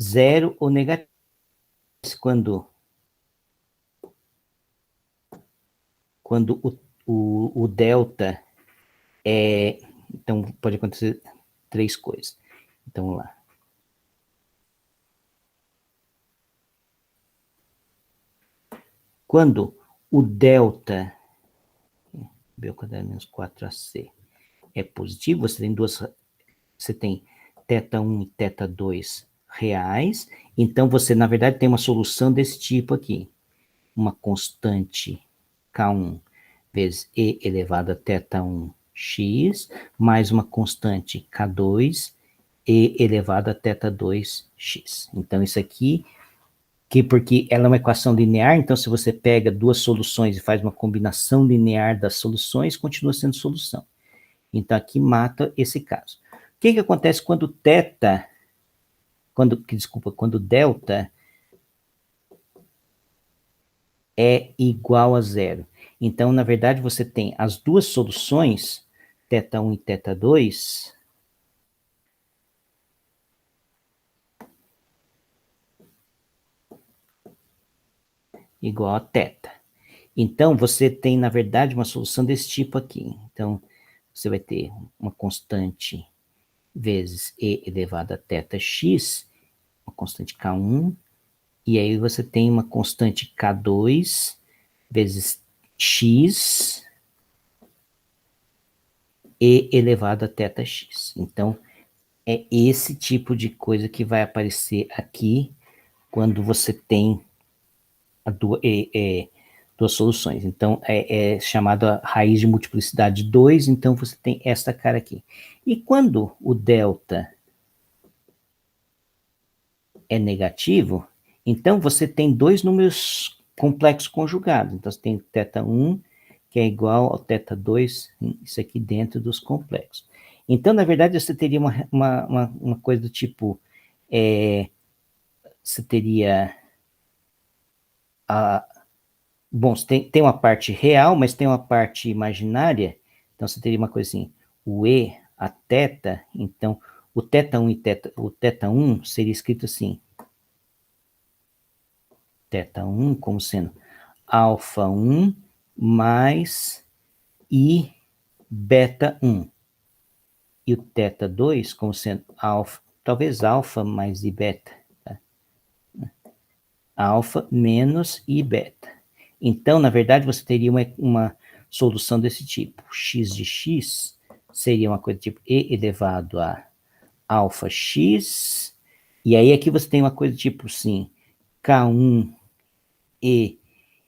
0 ou negativo. Quando o delta é... Então, pode acontecer 3 coisas. Então, vamos lá. Quando o delta, B ao quadrado menos 4AC, é positivo, você tem θ1 e θ2 reais, então você, na verdade, tem uma solução desse tipo aqui. Uma constante K1 vezes E elevado a θ1x, mais uma constante K2, E elevado a θ2x. Então, isso aqui, porque ela é uma equação linear, então se você pega duas soluções e faz uma combinação linear das soluções, continua sendo solução. Então, aqui mata esse caso. O que acontece quando quando delta é igual a 0? Então, na verdade, você tem as duas soluções, θ1 e θ2, igual a θ. Então, você tem, na verdade, uma solução desse tipo aqui. Então, você vai ter uma constante vezes E elevado a θx, uma constante K1, e aí você tem uma constante K2 vezes x E elevado a θx. Então, é esse tipo de coisa que vai aparecer aqui quando você tem duas soluções. Então, é chamado a raiz de multiplicidade 2, então você tem esta cara aqui. E quando o delta é negativo, então você tem dois números complexos conjugados. Então, você tem θ1, que é igual ao θ2, isso aqui dentro dos complexos. Então, na verdade, você teria uma coisa do tipo, você teria bom, você tem uma parte real, mas tem uma parte imaginária, então você teria uma coisa assim, o E, a θ, então o θ1 o θ1 seria escrito assim, θ1 como sendo alfa 1 mais I beta 1. E o θ2 como sendo alfa, talvez alfa mais I beta. Tá? Alfa menos I beta. Então, na verdade, você teria uma solução desse tipo. X de x seria uma coisa tipo E elevado a alfa x. E aí aqui você tem uma coisa tipo assim, K1 E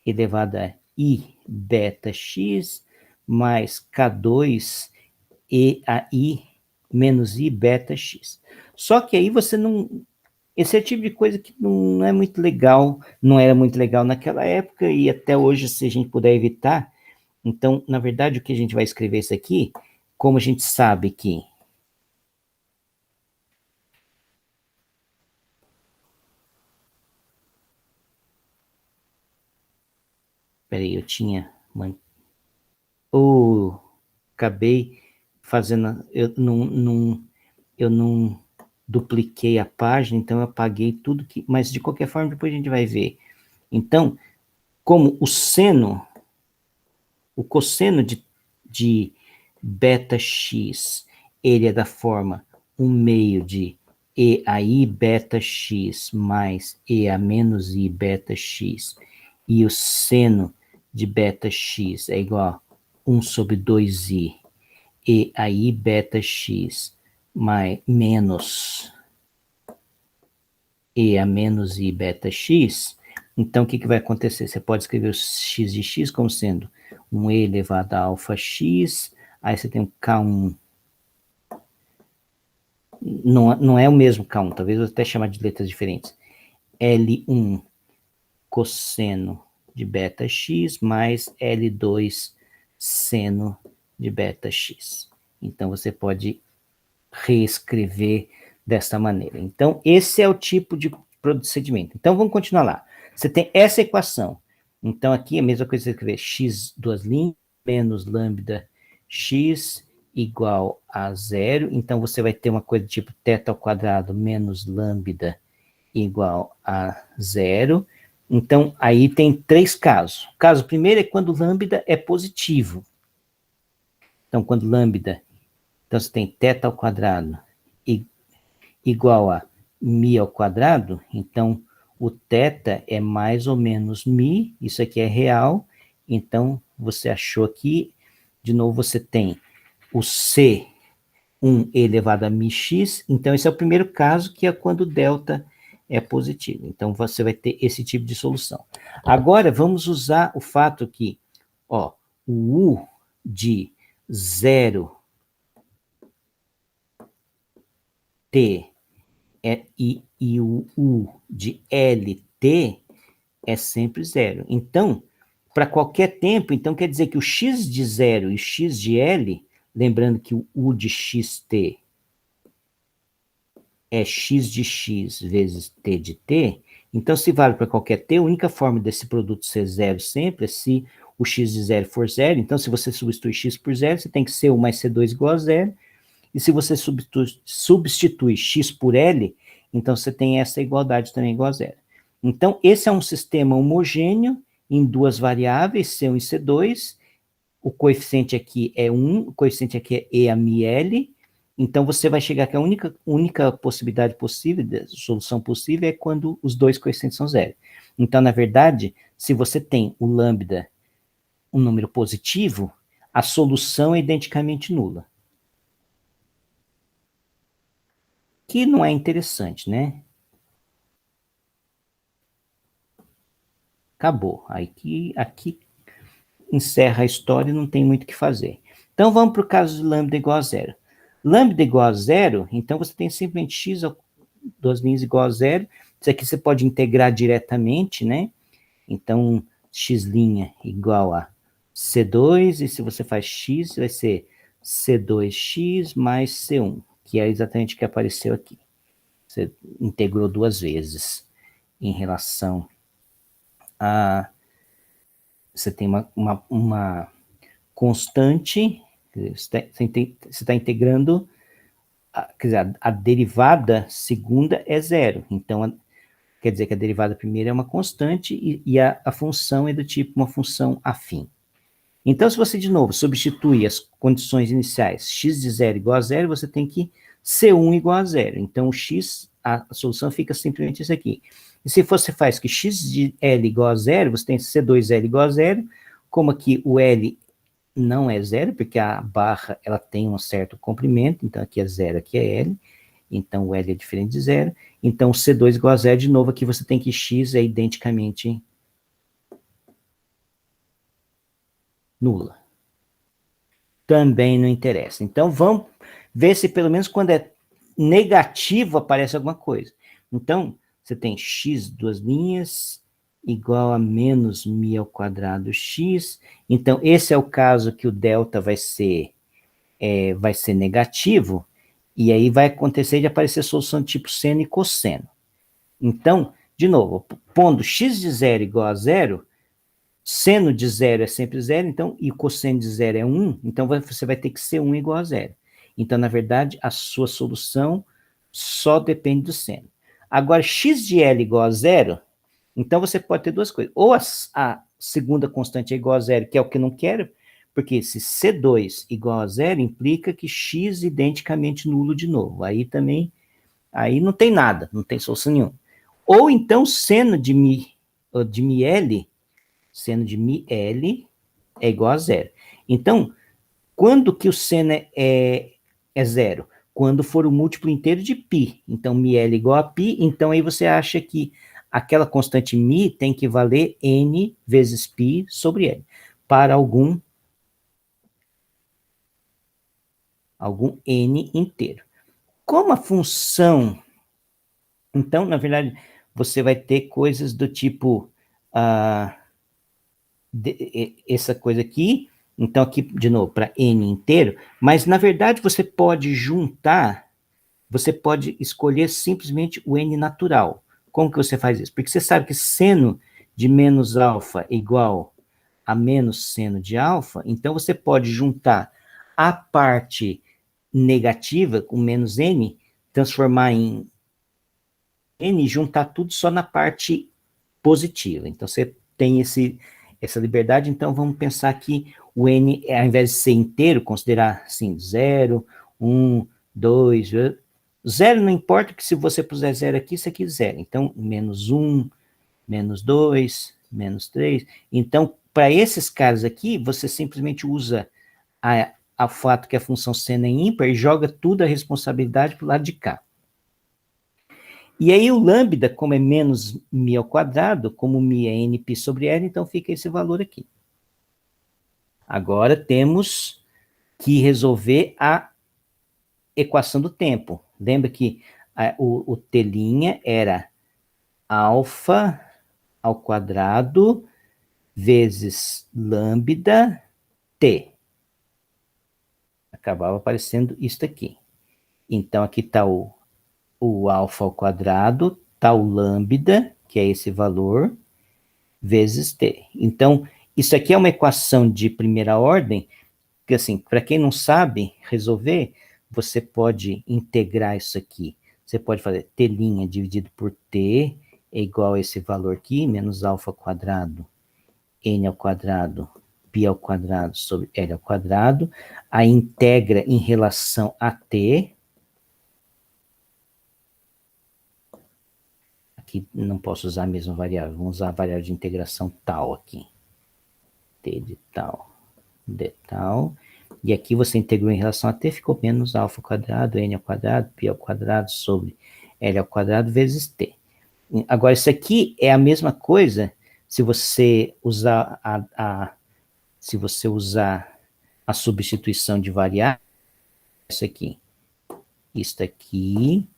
elevado a I beta x mais K2 E a I menos I beta x. Só que aí você não... Esse é o tipo de coisa que não é muito legal, não era muito legal naquela época e até hoje, se a gente puder evitar. Então, na verdade, o que a gente vai escrever isso aqui, como a gente sabe que... Peraí, eu tinha... acabei fazendo... Eu não dupliquei a página, então eu apaguei tudo que... Mas, de qualquer forma, depois a gente vai ver. Então, como o cosseno de beta x, ele é da forma 1 meio de E a I beta x mais E a menos I beta x, e o seno de beta x é igual a 1 sobre 2i E a I beta x mais menos E a menos I beta x, então o que vai acontecer? Você pode escrever o x de x como sendo um E elevado a alfa x, aí você tem um K1, não é o mesmo K1, talvez eu até chamar de letras diferentes, L1 cosseno de beta x mais L2 seno de beta x. Então você pode reescrever dessa maneira. Então esse é o tipo de procedimento. Então vamos continuar lá. Você tem essa equação. Então aqui é a mesma coisa que você escrever x duas linhas menos lambda x igual a 0, então você vai ter uma coisa tipo θ ao quadrado menos lambda igual a 0. Então, aí tem 3 casos. O caso primeiro é quando lambda é positivo. Então, quando lambda, então você tem θ ao quadrado igual a μ ao quadrado, então o θ é mais ou menos μ, isso aqui é real, então você achou aqui, de novo você tem o C1 elevado a μx, então esse é o primeiro caso, que é quando delta é positivo. Então você vai ter esse tipo de solução. Agora vamos usar o fato que, ó, o U de 0t e o U de LT é sempre 0. Então, para qualquer tempo, então quer dizer que o x de 0 e o x de L, lembrando que o U de xt é x de x vezes t de t, então se vale para qualquer t, a única forma desse produto ser 0 sempre é se o x de 0 for 0, então se você substitui x por 0, você tem que C1 mais C2 igual a 0, e se você substitui x por L, então você tem essa igualdade também igual a 0. Então, esse é um sistema homogêneo em duas variáveis, C1 e C2, o coeficiente aqui é 1, o coeficiente aqui é E a μL, então você vai chegar que a única possibilidade possível, solução possível, é quando os dois coeficientes são 0. Então, na verdade, se você tem o lambda, um número positivo, a solução é identicamente nula. Que não é interessante, né? Acabou. Aqui encerra a história e não tem muito o que fazer. Então vamos para o caso de lambda igual a 0. Lambda igual a 0, então você tem simplesmente x, duas linhas igual a 0. Isso aqui você pode integrar diretamente, né? Então, x' igual a C2, e se você faz x, vai ser C2x mais C1, que é exatamente o que apareceu aqui. Você integrou duas vezes em relação a... Você tem uma constante, você está integrando, quer dizer, a derivada segunda é 0. Então, quer dizer que a derivada primeira é uma constante e a função é do tipo uma função afim. Então, se você, de novo, substitui as condições iniciais, x de 0 igual a 0, você tem que C1 igual a 0. Então, o x, a solução fica simplesmente isso aqui. E se você faz que x de L igual a 0, você tem C2L igual a 0, como aqui o L não é 0, porque a barra ela tem um certo comprimento, então aqui é 0, aqui é L, então o L é diferente de 0, então C2 igual a 0, de novo aqui você tem que x é identicamente nula. Também não interessa. Então vamos ver se pelo menos quando é negativo aparece alguma coisa. Então você tem x, duas linhas, igual a menos μ ao quadrado x. Então esse é o caso que o delta vai ser negativo, e aí vai acontecer de aparecer solução de tipo seno e cosseno. Então, de novo, pondo x de 0 igual a 0, seno de 0 é sempre 0, então, e cosseno de 0 é 1, então você vai ter que ser 1 igual a 0. Então, na verdade, a sua solução só depende do seno. Agora, x de L igual a 0, então você pode ter duas coisas. Ou a segunda constante é igual a 0, que é o que eu não quero, porque se C2 igual a 0, implica que x é identicamente nulo de novo. Aí também, aí não tem nada, não tem solução nenhuma. Ou então seno de μL, seno de μL é igual a 0. Então, quando que o seno é 0? Quando for o múltiplo inteiro de π. Então, μL igual a π, então aí você acha que aquela constante μ tem que valer n vezes π sobre L, para algum n inteiro. Como a função... Então, na verdade, você vai ter coisas do tipo... essa coisa aqui, então aqui, de novo, para n inteiro, mas na verdade você pode juntar, você pode escolher simplesmente o n natural. Como que você faz isso? Porque você sabe que seno de menos alfa é igual a menos seno de alfa, então você pode juntar a parte negativa, com menos n, transformar em n e juntar tudo só na parte positiva. Então, você tem essa liberdade. Então, vamos pensar que o n, ao invés de ser inteiro, considerar assim, 0, 1, 2, 0 não importa, que se você puser 0 aqui, isso aqui é 0. Então, menos 1, menos 2, menos 3. Então, para esses caras aqui, você simplesmente usa a fato que a função seno é ímpar e joga tudo a responsabilidade para o lado de cá. E aí o lambda, como é menos μ ao quadrado, como μ é nπ sobre L, então fica esse valor aqui. Agora temos que resolver a equação do tempo. Lembra que o T' era alfa ao quadrado vezes lambda T. Acabava aparecendo isso aqui. Então, aqui está o alfa ao quadrado, está o lambda, que é esse valor, vezes T. Então, isso aqui é uma equação de primeira ordem, que assim, para quem não sabe resolver, você pode integrar isso aqui. Você pode fazer T' dividido por T é igual a esse valor aqui, menos alfa ao quadrado, n ao quadrado, π ao quadrado sobre L ao quadrado, a integra em relação a T. Aqui não posso usar a mesma variável, vamos usar a variável de integração tal aqui. T de tal, d tal. E aqui você integrou em relação a T, ficou menos alfa ao quadrado, n ao quadrado, π ao quadrado sobre L ao quadrado vezes T. Agora, isso aqui é a mesma coisa se você usar a substituição de variável, isso aqui. Isso aqui.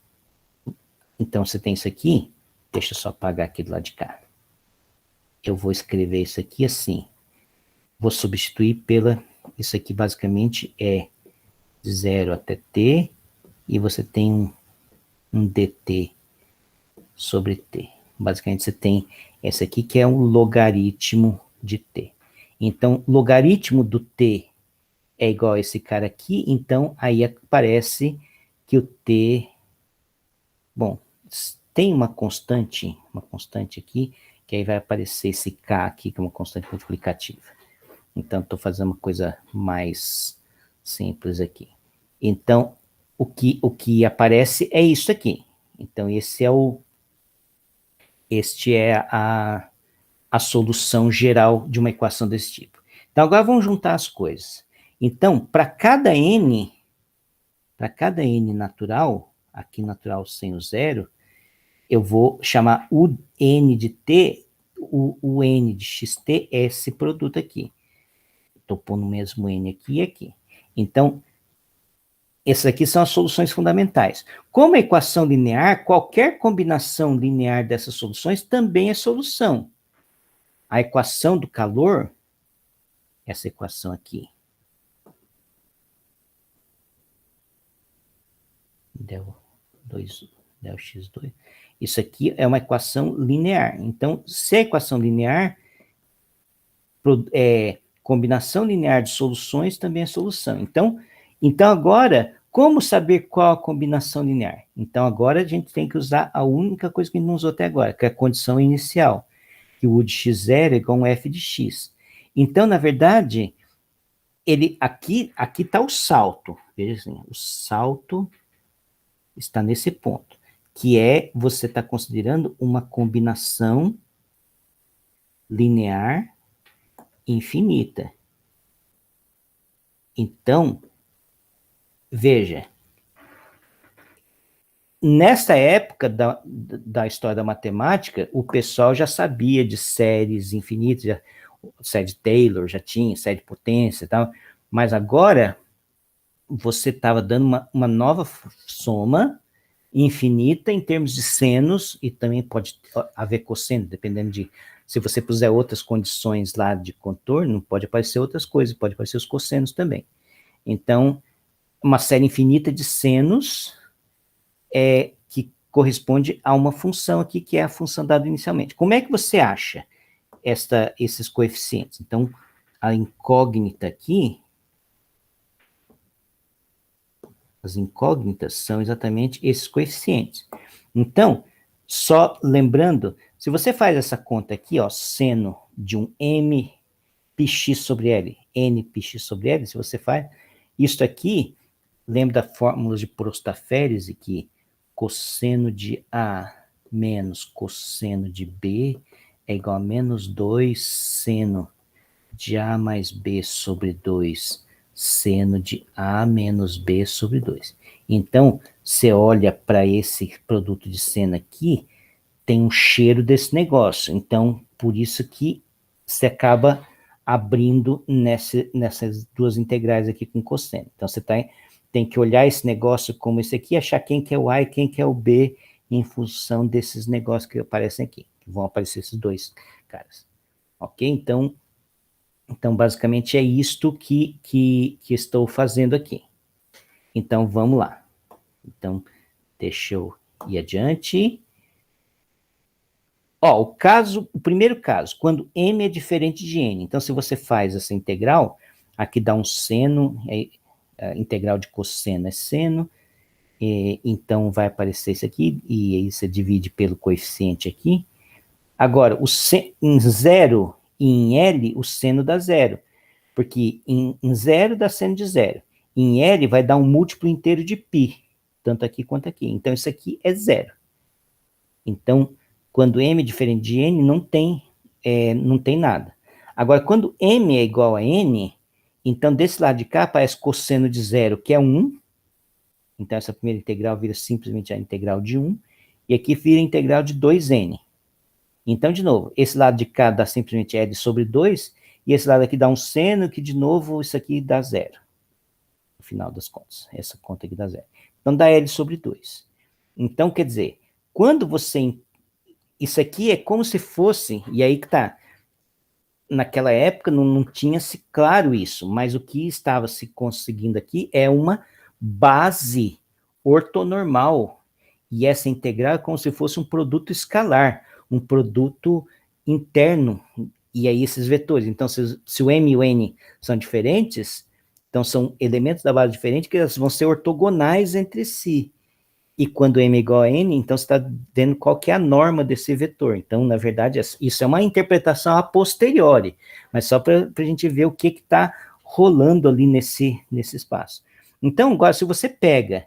Então, você tem isso aqui. Deixa eu só apagar aqui do lado de cá. Eu vou escrever isso aqui assim. Vou substituir pela... Isso aqui basicamente é 0 até t, e você tem um dt sobre t. Basicamente você tem essa aqui que é um logaritmo de t. Então, logaritmo do t é igual a esse cara aqui, então aí aparece que o t... Bom, tem uma constante aqui, que aí vai aparecer esse k aqui, que é uma constante multiplicativa. Então, estou fazendo uma coisa mais simples aqui. Então, o que aparece é isso aqui. Então, este é a solução geral de uma equação desse tipo. Então, agora vamos juntar as coisas. Então, para cada n natural, aqui natural sem o zero, eu vou chamar o n de t, o n de xt é esse produto aqui. Estou pondo o mesmo n aqui e aqui. Então, essas aqui são as soluções fundamentais. Como a equação linear, qualquer combinação linear dessas soluções também é solução. A equação do calor, essa equação aqui, del x2, isso aqui é uma equação linear. Então, se a equação linear combinação linear de soluções também é solução. Então agora, como saber qual a combinação linear? Então, agora a gente tem que usar a única coisa que a gente não usou até agora, que é a condição inicial, que o U de x0 é igual a um f de x. Então, na verdade, aqui está o salto. Veja assim, o salto está nesse ponto, que é você está considerando uma combinação linear infinita. Então, veja, nesta época da história da matemática, o pessoal já sabia de séries infinitas, série de Taylor já tinha, série de potência e tal, mas agora você estava dando uma nova soma infinita em termos de senos, e também pode haver cosseno, dependendo de... Se você puser outras condições lá de contorno, pode aparecer outras coisas, pode aparecer os cossenos também. Então, uma série infinita de senos que corresponde a uma função aqui, que é a função dada inicialmente. Como é que você acha esses coeficientes? Então, a incógnita aqui As incógnitas são exatamente esses coeficientes. Então, só lembrando, se você faz essa conta aqui, ó, seno de um m πx sobre L, n πx sobre L, se você faz, isso aqui, lembra da fórmula de Prostaphérese, que cosseno de A menos cosseno de B é igual a menos 2 seno de A mais B sobre 2 seno de A menos B sobre 2. Então, você olha para esse produto de seno aqui, tem um cheiro desse negócio. Então, por isso que você acaba abrindo nessas duas integrais aqui com cosseno. Então, você tem que olhar esse negócio como esse aqui, achar quem que é o A e quem que é o B em função desses negócios que aparecem aqui. Que vão aparecer esses dois caras. Ok? Então basicamente é isto que estou fazendo aqui. Então, vamos lá. Então, deixa eu ir adiante. Ó, o primeiro caso, quando m é diferente de n. Então, se você faz essa integral, aqui dá um seno, a integral de cosseno é seno, então vai aparecer isso aqui, e aí você divide pelo coeficiente aqui. Agora, em 0 e em L, o seno dá 0, porque em 0 dá seno de 0. Em L vai dar um múltiplo inteiro de π, tanto aqui quanto aqui. Então, isso aqui é 0. Então, quando m é diferente de n, não tem nada. Agora, quando m é igual a n, então desse lado de cá aparece cosseno de 0, que é 1. Então, essa primeira integral vira simplesmente a integral de 1. E aqui vira a integral de 2n. Então, de novo, esse lado de cá dá simplesmente L sobre 2, e esse lado aqui dá um seno, que de novo isso aqui dá 0. No final das contas, essa conta aqui dá 0. Então, dá L sobre 2. Então, quer dizer, quando você... Isso aqui é como se fosse, e aí que tá, naquela época não tinha-se claro isso, mas o que estava se conseguindo aqui é uma base ortonormal, e essa integral é como se fosse um produto escalar, um produto interno, e aí esses vetores. Então, se o m e o n são diferentes, então são elementos da base diferentes que elas vão ser ortogonais entre si. E quando m é igual a n, então você está vendo qual que é a norma desse vetor. Então, na verdade, isso é uma interpretação a posteriori, mas só para a gente ver o que está rolando ali nesse espaço. Então, agora, se você pega,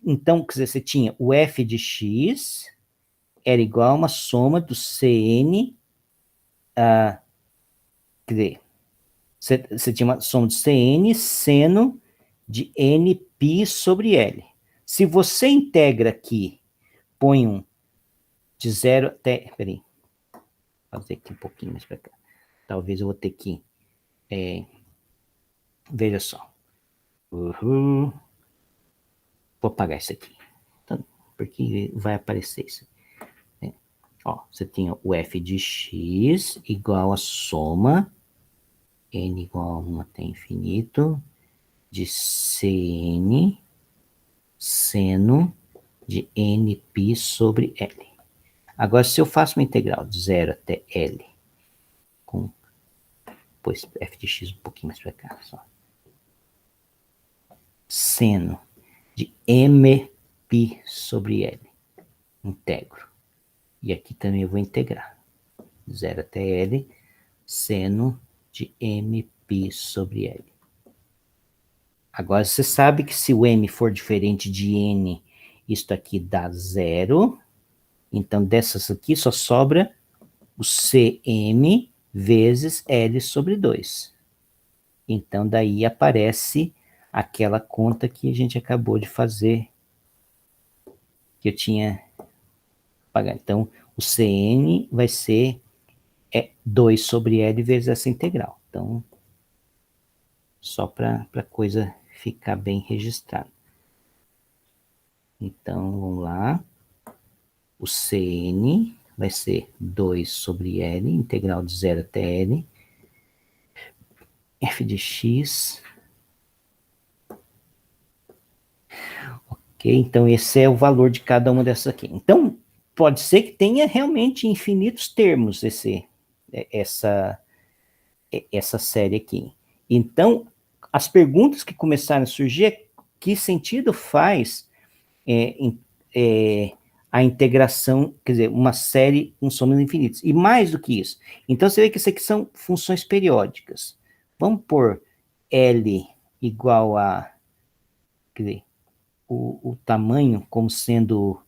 então, quer dizer, você tinha o f de x era igual a uma soma do Cn, quer dizer, você tinha uma soma do Cn seno de nπ sobre L. Se você integra aqui, põe um de 0 até... Peraí, vou fazer aqui um pouquinho mais para cá. Talvez eu vou ter que... veja só. Vou apagar isso aqui. Então, porque vai aparecer isso. Ó, você tinha o f de x igual a soma, n igual a 1 até infinito, de Cn seno de nπ sobre L. Agora, se eu faço uma integral de 0 até L, com, pois, f de x um pouquinho mais para cá, só. Seno de mπ sobre L, integro. E aqui também eu vou integrar. 0 até L, seno de mπ sobre L. Agora, você sabe que se o m for diferente de n, isto aqui dá 0. Então, dessas aqui só sobra o Cm vezes L sobre 2. Então, daí aparece aquela conta que a gente acabou de fazer, que eu tinha pagado. Então, o Cn vai ser 2 sobre L vezes essa integral. Então, só para a coisa ficar bem registrada. Então, vamos lá. O Cn vai ser 2 sobre L, integral de 0 até L, f de x. Ok, então esse é o valor de cada uma dessas aqui. Então, pode ser que tenha realmente infinitos termos essa série aqui. Então, as perguntas que começaram a surgir é que sentido faz a integração, quer dizer, uma série com somas infinitas. E mais do que isso. Então, você vê que isso aqui são funções periódicas. Vamos pôr L igual a, quer dizer, o tamanho como sendo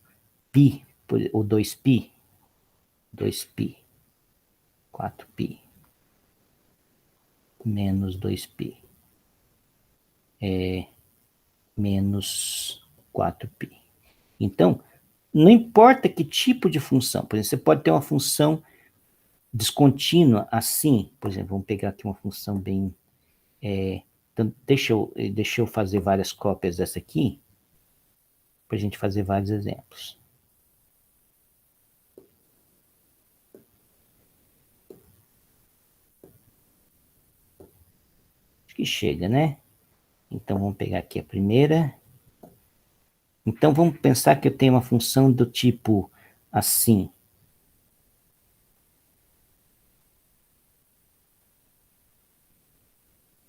π, ou 2π, 4π, menos 2π, menos 4π. Então, não importa que tipo de função, por exemplo, você pode ter uma função descontínua assim, por exemplo, vamos pegar aqui uma função bem... então, deixa eu fazer várias cópias dessa aqui, para a gente fazer vários exemplos. Acho que chega, né? Então, vamos pegar aqui a primeira. Então, vamos pensar que eu tenho uma função do tipo assim.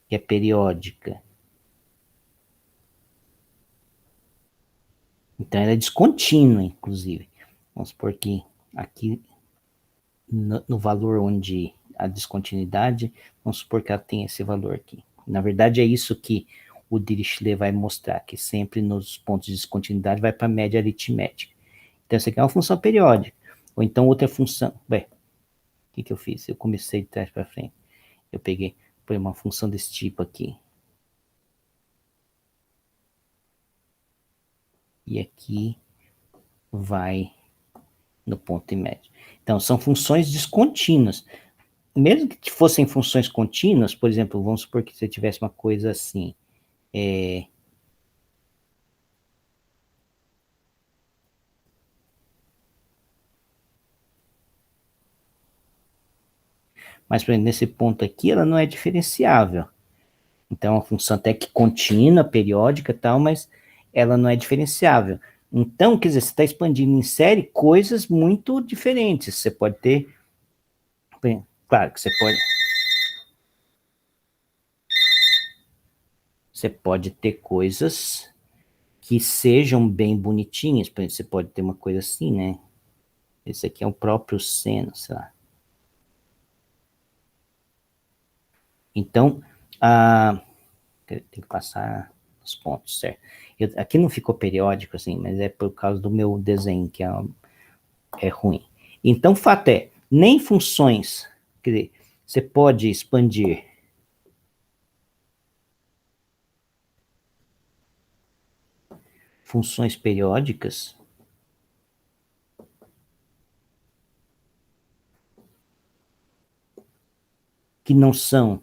Que é periódica. Então, ela é descontínua, inclusive. Vamos supor que aqui, no valor onde a descontinuidade, vamos supor que ela tem esse valor aqui. Na verdade, é isso que o Dirichlet vai mostrar, que sempre nos pontos de descontinuidade vai para a média aritmética. Então, essa aqui é uma função periódica. Ou então, outra função... Bem, o que eu fiz? Eu comecei de trás para frente. Eu peguei uma função desse tipo aqui. E aqui vai no ponto médio. Então, são funções descontínuas. Mesmo que fossem funções contínuas, por exemplo, vamos supor que você tivesse uma coisa assim, mas, por exemplo, nesse ponto aqui, ela não é diferenciável. Então, é uma função até que contínua, periódica e tal, mas ela não é diferenciável. Então, quer dizer, você está expandindo em série coisas muito diferentes. Você pode ter... Claro que você pode ter coisas que sejam bem bonitinhas. Por exemplo, você pode ter uma coisa assim, né? Esse aqui é o próprio seno, sei lá. Então, tem que passar os pontos, certo? Aqui não ficou periódico, assim, mas é por causa do meu desenho, que é ruim. Então, o fato é, nem funções, quer dizer, você pode expandir funções periódicas que não são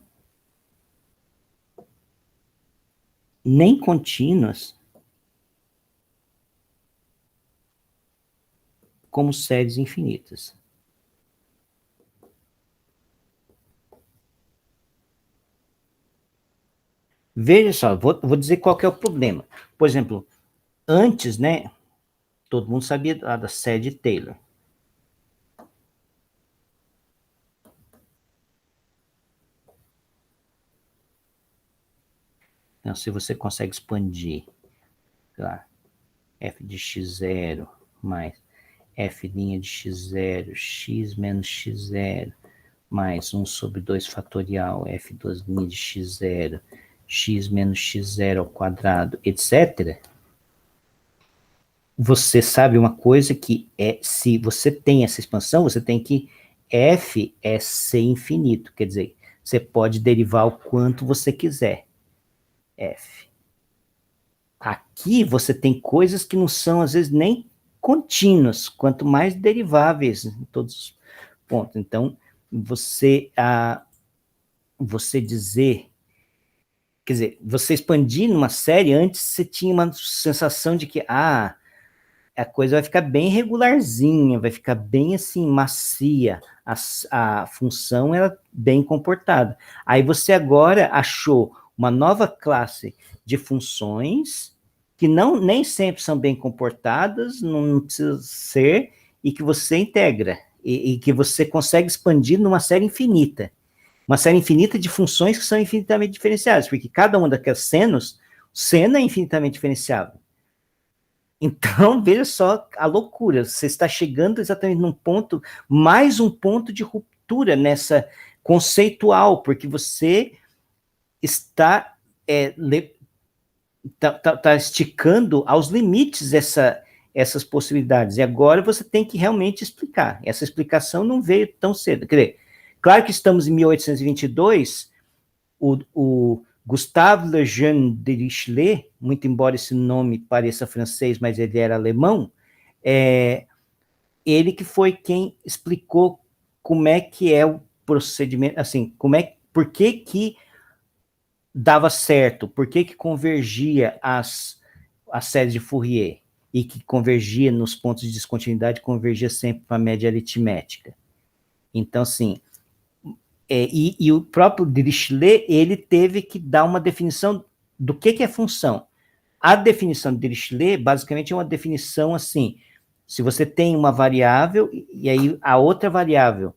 nem contínuas, como séries infinitas. Veja só, vou dizer qual que é o problema. Por exemplo, antes, né, todo mundo sabia da série de Taylor. Então, se você consegue expandir, sei lá, f de x0 mais f' de x0, x menos x0, mais 1 sobre 2 fatorial, f2' de x0, x menos x0 ao quadrado, etc., você sabe uma coisa que se você tem essa expansão, você tem que f é c infinito, quer dizer, você pode derivar o quanto você quiser. F. Aqui você tem coisas que não são, às vezes, nem contínuas, quanto mais deriváveis em todos os pontos. Então, você dizer, quer dizer, você expandir numa série, antes você tinha uma sensação de que, a coisa vai ficar bem regularzinha, vai ficar bem assim, macia, a função é bem comportada. Aí você agora achou uma nova classe de funções que nem sempre são bem comportadas, não precisa ser, e que você integra, e que você consegue expandir numa série infinita. Uma série infinita de funções que são infinitamente diferenciadas, porque cada uma daquelas senos, seno é infinitamente diferenciável. Então, veja só a loucura, você está chegando exatamente num ponto, mais um ponto de ruptura nessa conceitual, porque você está tá esticando aos limites essas possibilidades, e agora você tem que realmente explicar. Essa explicação não veio tão cedo. Quer dizer, claro que estamos em 1822, o Gustave Le Jeune de Dirichlet, muito embora esse nome pareça francês, mas ele era alemão, ele que foi quem explicou como é que é o procedimento, assim, por que dava certo, por que convergia as séries de Fourier, e que convergia nos pontos de descontinuidade, convergia sempre para a média aritmética. Então, assim, e o próprio Dirichlet, ele teve que dar uma definição do que é função. A definição de Dirichlet, basicamente, é uma definição assim, se você tem uma variável, e aí a outra variável,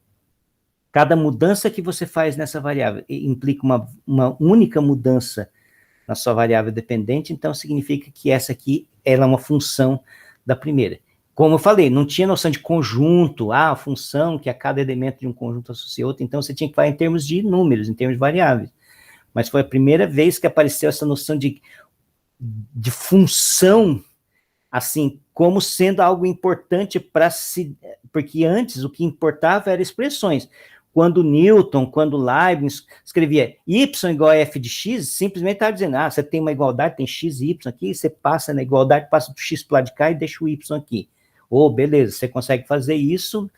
cada mudança que você faz nessa variável implica uma única mudança na sua variável dependente, então significa que essa aqui ela é uma função da primeira. Como eu falei, não tinha noção de conjunto, a função que a cada elemento de um conjunto associa outro, então você tinha que falar em termos de números, em termos de variáveis. Mas foi a primeira vez que apareceu essa noção de função, assim, como sendo algo importante para se... Porque antes o que importava eram expressões. Quando Newton, quando Leibniz escrevia y igual a f de x, simplesmente estava dizendo, você tem uma igualdade, tem x e y aqui, você passa na igualdade, passa do x para o lado de cá e deixa o y aqui. Beleza, você consegue fazer isso,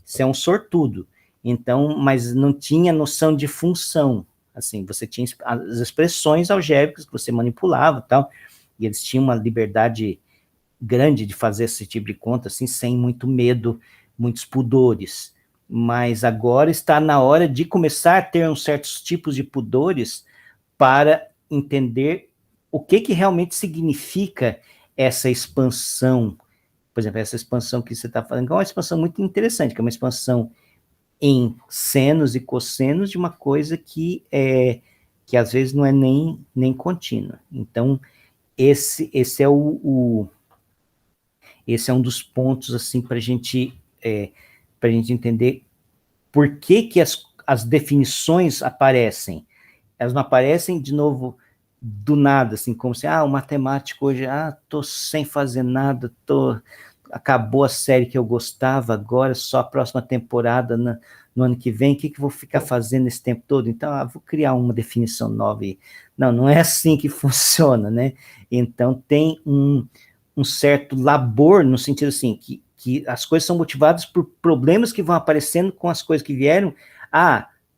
você é um sortudo. Então, mas não tinha noção de função. Assim, você tinha as expressões algébricas que você manipulava e tal, e eles tinham uma liberdade grande de fazer esse tipo de conta, assim, sem muito medo, muitos pudores. Mas agora está na hora de começar a ter uns certos tipos de pudores para entender o que realmente significa essa expansão. Por exemplo, essa expansão que você está falando, que é uma expansão muito interessante, que é uma expansão em senos e cossenos de uma coisa que às vezes não é nem contínua. Então, esse é esse é um dos pontos, assim, para a gente entender por que as definições aparecem. Elas não aparecem, de novo, do nada, assim, como se, o matemático hoje, tô sem fazer nada, acabou a série que eu gostava, agora só a próxima temporada no ano que vem, o que eu vou ficar fazendo esse tempo todo? Então, vou criar uma definição nova. Não é assim que funciona, né? Então, tem um certo labor, no sentido assim, que as coisas são motivadas por problemas que vão aparecendo com as coisas que vieram.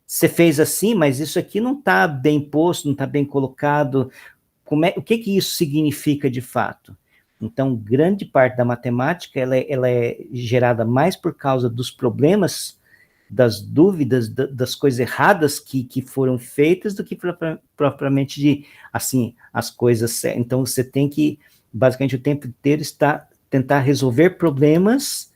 Você fez assim, mas isso aqui não está bem posto, não está bem colocado. O que isso significa de fato? Então, grande parte da matemática ela é gerada mais por causa dos problemas, das dúvidas, das coisas erradas que foram feitas, do que propriamente de, assim, as coisas. Então, você tem que, basicamente, o tempo inteiro tentar resolver problemas,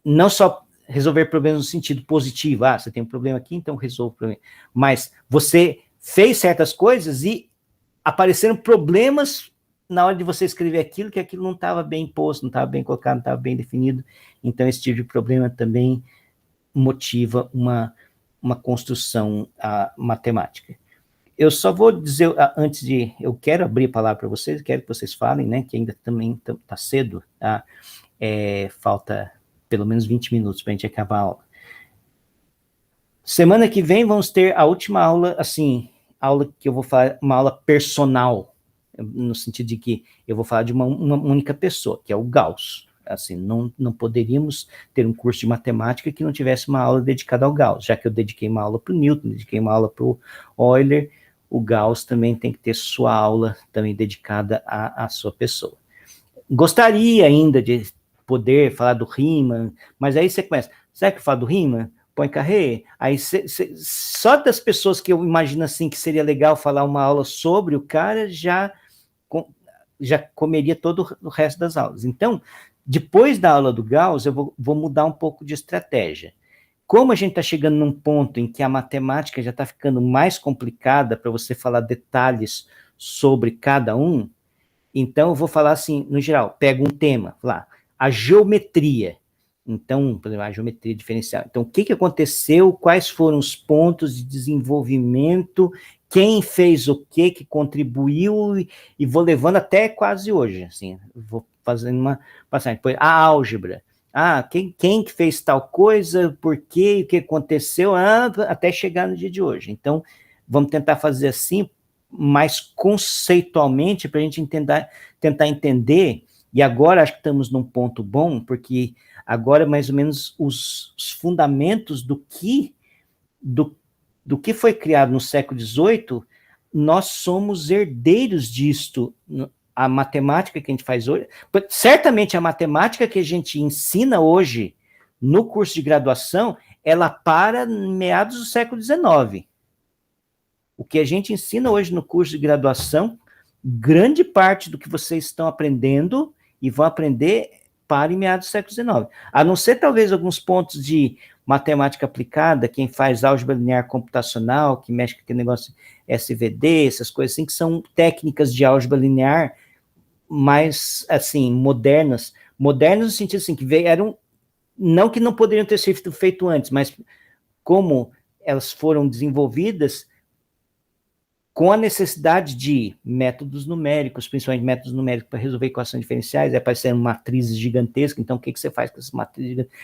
não só resolver problemas no sentido positivo, você tem um problema aqui, então resolve o problema. Mas você fez certas coisas e apareceram problemas na hora de você escrever aquilo, que aquilo não estava bem posto, não estava bem colocado, não estava bem definido. Então, esse tipo de problema também motiva uma construção matemática. Eu só vou dizer, antes de... Eu quero abrir a palavra para vocês, quero que vocês falem, né, que ainda também está cedo, tá? Falta pelo menos 20 minutos para a gente acabar a aula. Semana que vem vamos ter a última aula, assim, aula que eu vou falar, uma aula personal, no sentido de que eu vou falar de uma única pessoa, que é o Gauss. Assim, não poderíamos ter um curso de matemática que não tivesse uma aula dedicada ao Gauss, já que eu dediquei uma aula para o Newton, dediquei uma aula para o Euler, o Gauss também tem que ter sua aula também dedicada à sua pessoa. Gostaria ainda de poder falar do Riemann, mas aí você começa, será que eu falo do Riemann? Poincaré? Aí só das pessoas que eu imagino assim que seria legal falar uma aula sobre o cara, já comeria todo o resto das aulas. Então, depois da aula do Gauss, eu vou mudar um pouco de estratégia. Como a gente está chegando num ponto em que a matemática já está ficando mais complicada para você falar detalhes sobre cada um, então eu vou falar assim, no geral, pego um tema, lá, a geometria. Então, por exemplo, a geometria diferencial. Então, o que aconteceu, quais foram os pontos de desenvolvimento, quem fez o que contribuiu, e vou levando até quase hoje, assim, vou fazendo uma passagem. Depois, a álgebra. Quem que fez tal coisa, por quê, o que aconteceu, até chegar no dia de hoje. Então, vamos tentar fazer assim, mais conceitualmente, para a gente tentar entender, e agora acho que estamos num ponto bom, porque agora mais ou menos os fundamentos do que foi criado no século XVIII, nós somos herdeiros disto. A matemática que a gente faz hoje, certamente a matemática que a gente ensina hoje no curso de graduação, ela para meados do século XIX. O que a gente ensina hoje no curso de graduação, grande parte do que vocês estão aprendendo e vão aprender para em meados do século XIX. A não ser talvez alguns pontos de matemática aplicada, quem faz álgebra linear computacional, que mexe com aquele negócio SVD, essas coisas assim, que são técnicas de álgebra linear mais, assim, modernas no sentido assim, que eram, não que não poderiam ter sido feito antes, mas como elas foram desenvolvidas com a necessidade de métodos numéricos, principalmente métodos numéricos para resolver equações diferenciais, aparecendo matrizes gigantescas, então o que você faz com essas matrizes gigantescas?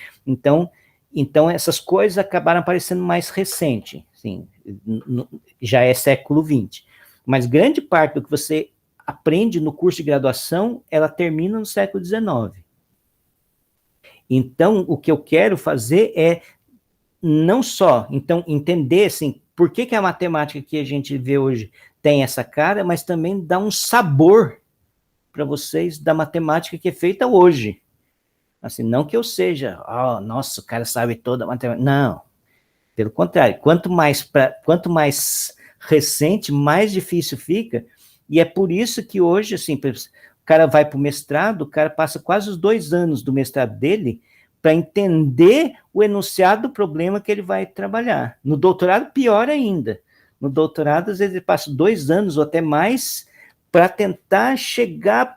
Então essas coisas acabaram aparecendo mais recente, assim, já é século XX. Mas grande parte do que você aprende no curso de graduação, ela termina no século XIX. Então, o que eu quero fazer é não só, então, entender, assim, por que a matemática que a gente vê hoje tem essa cara, mas também dá um sabor para vocês da matemática que é feita hoje. Assim, não que eu seja, nossa, o cara sabe toda a matemática. Não, pelo contrário, quanto mais recente, mais difícil fica, e é por isso que hoje, assim, o cara vai para o mestrado, o cara passa quase os 2 anos do mestrado dele para entender o enunciado do problema que ele vai trabalhar. No doutorado, pior ainda. No doutorado, às vezes, ele passa 2 anos ou até mais para tentar chegar,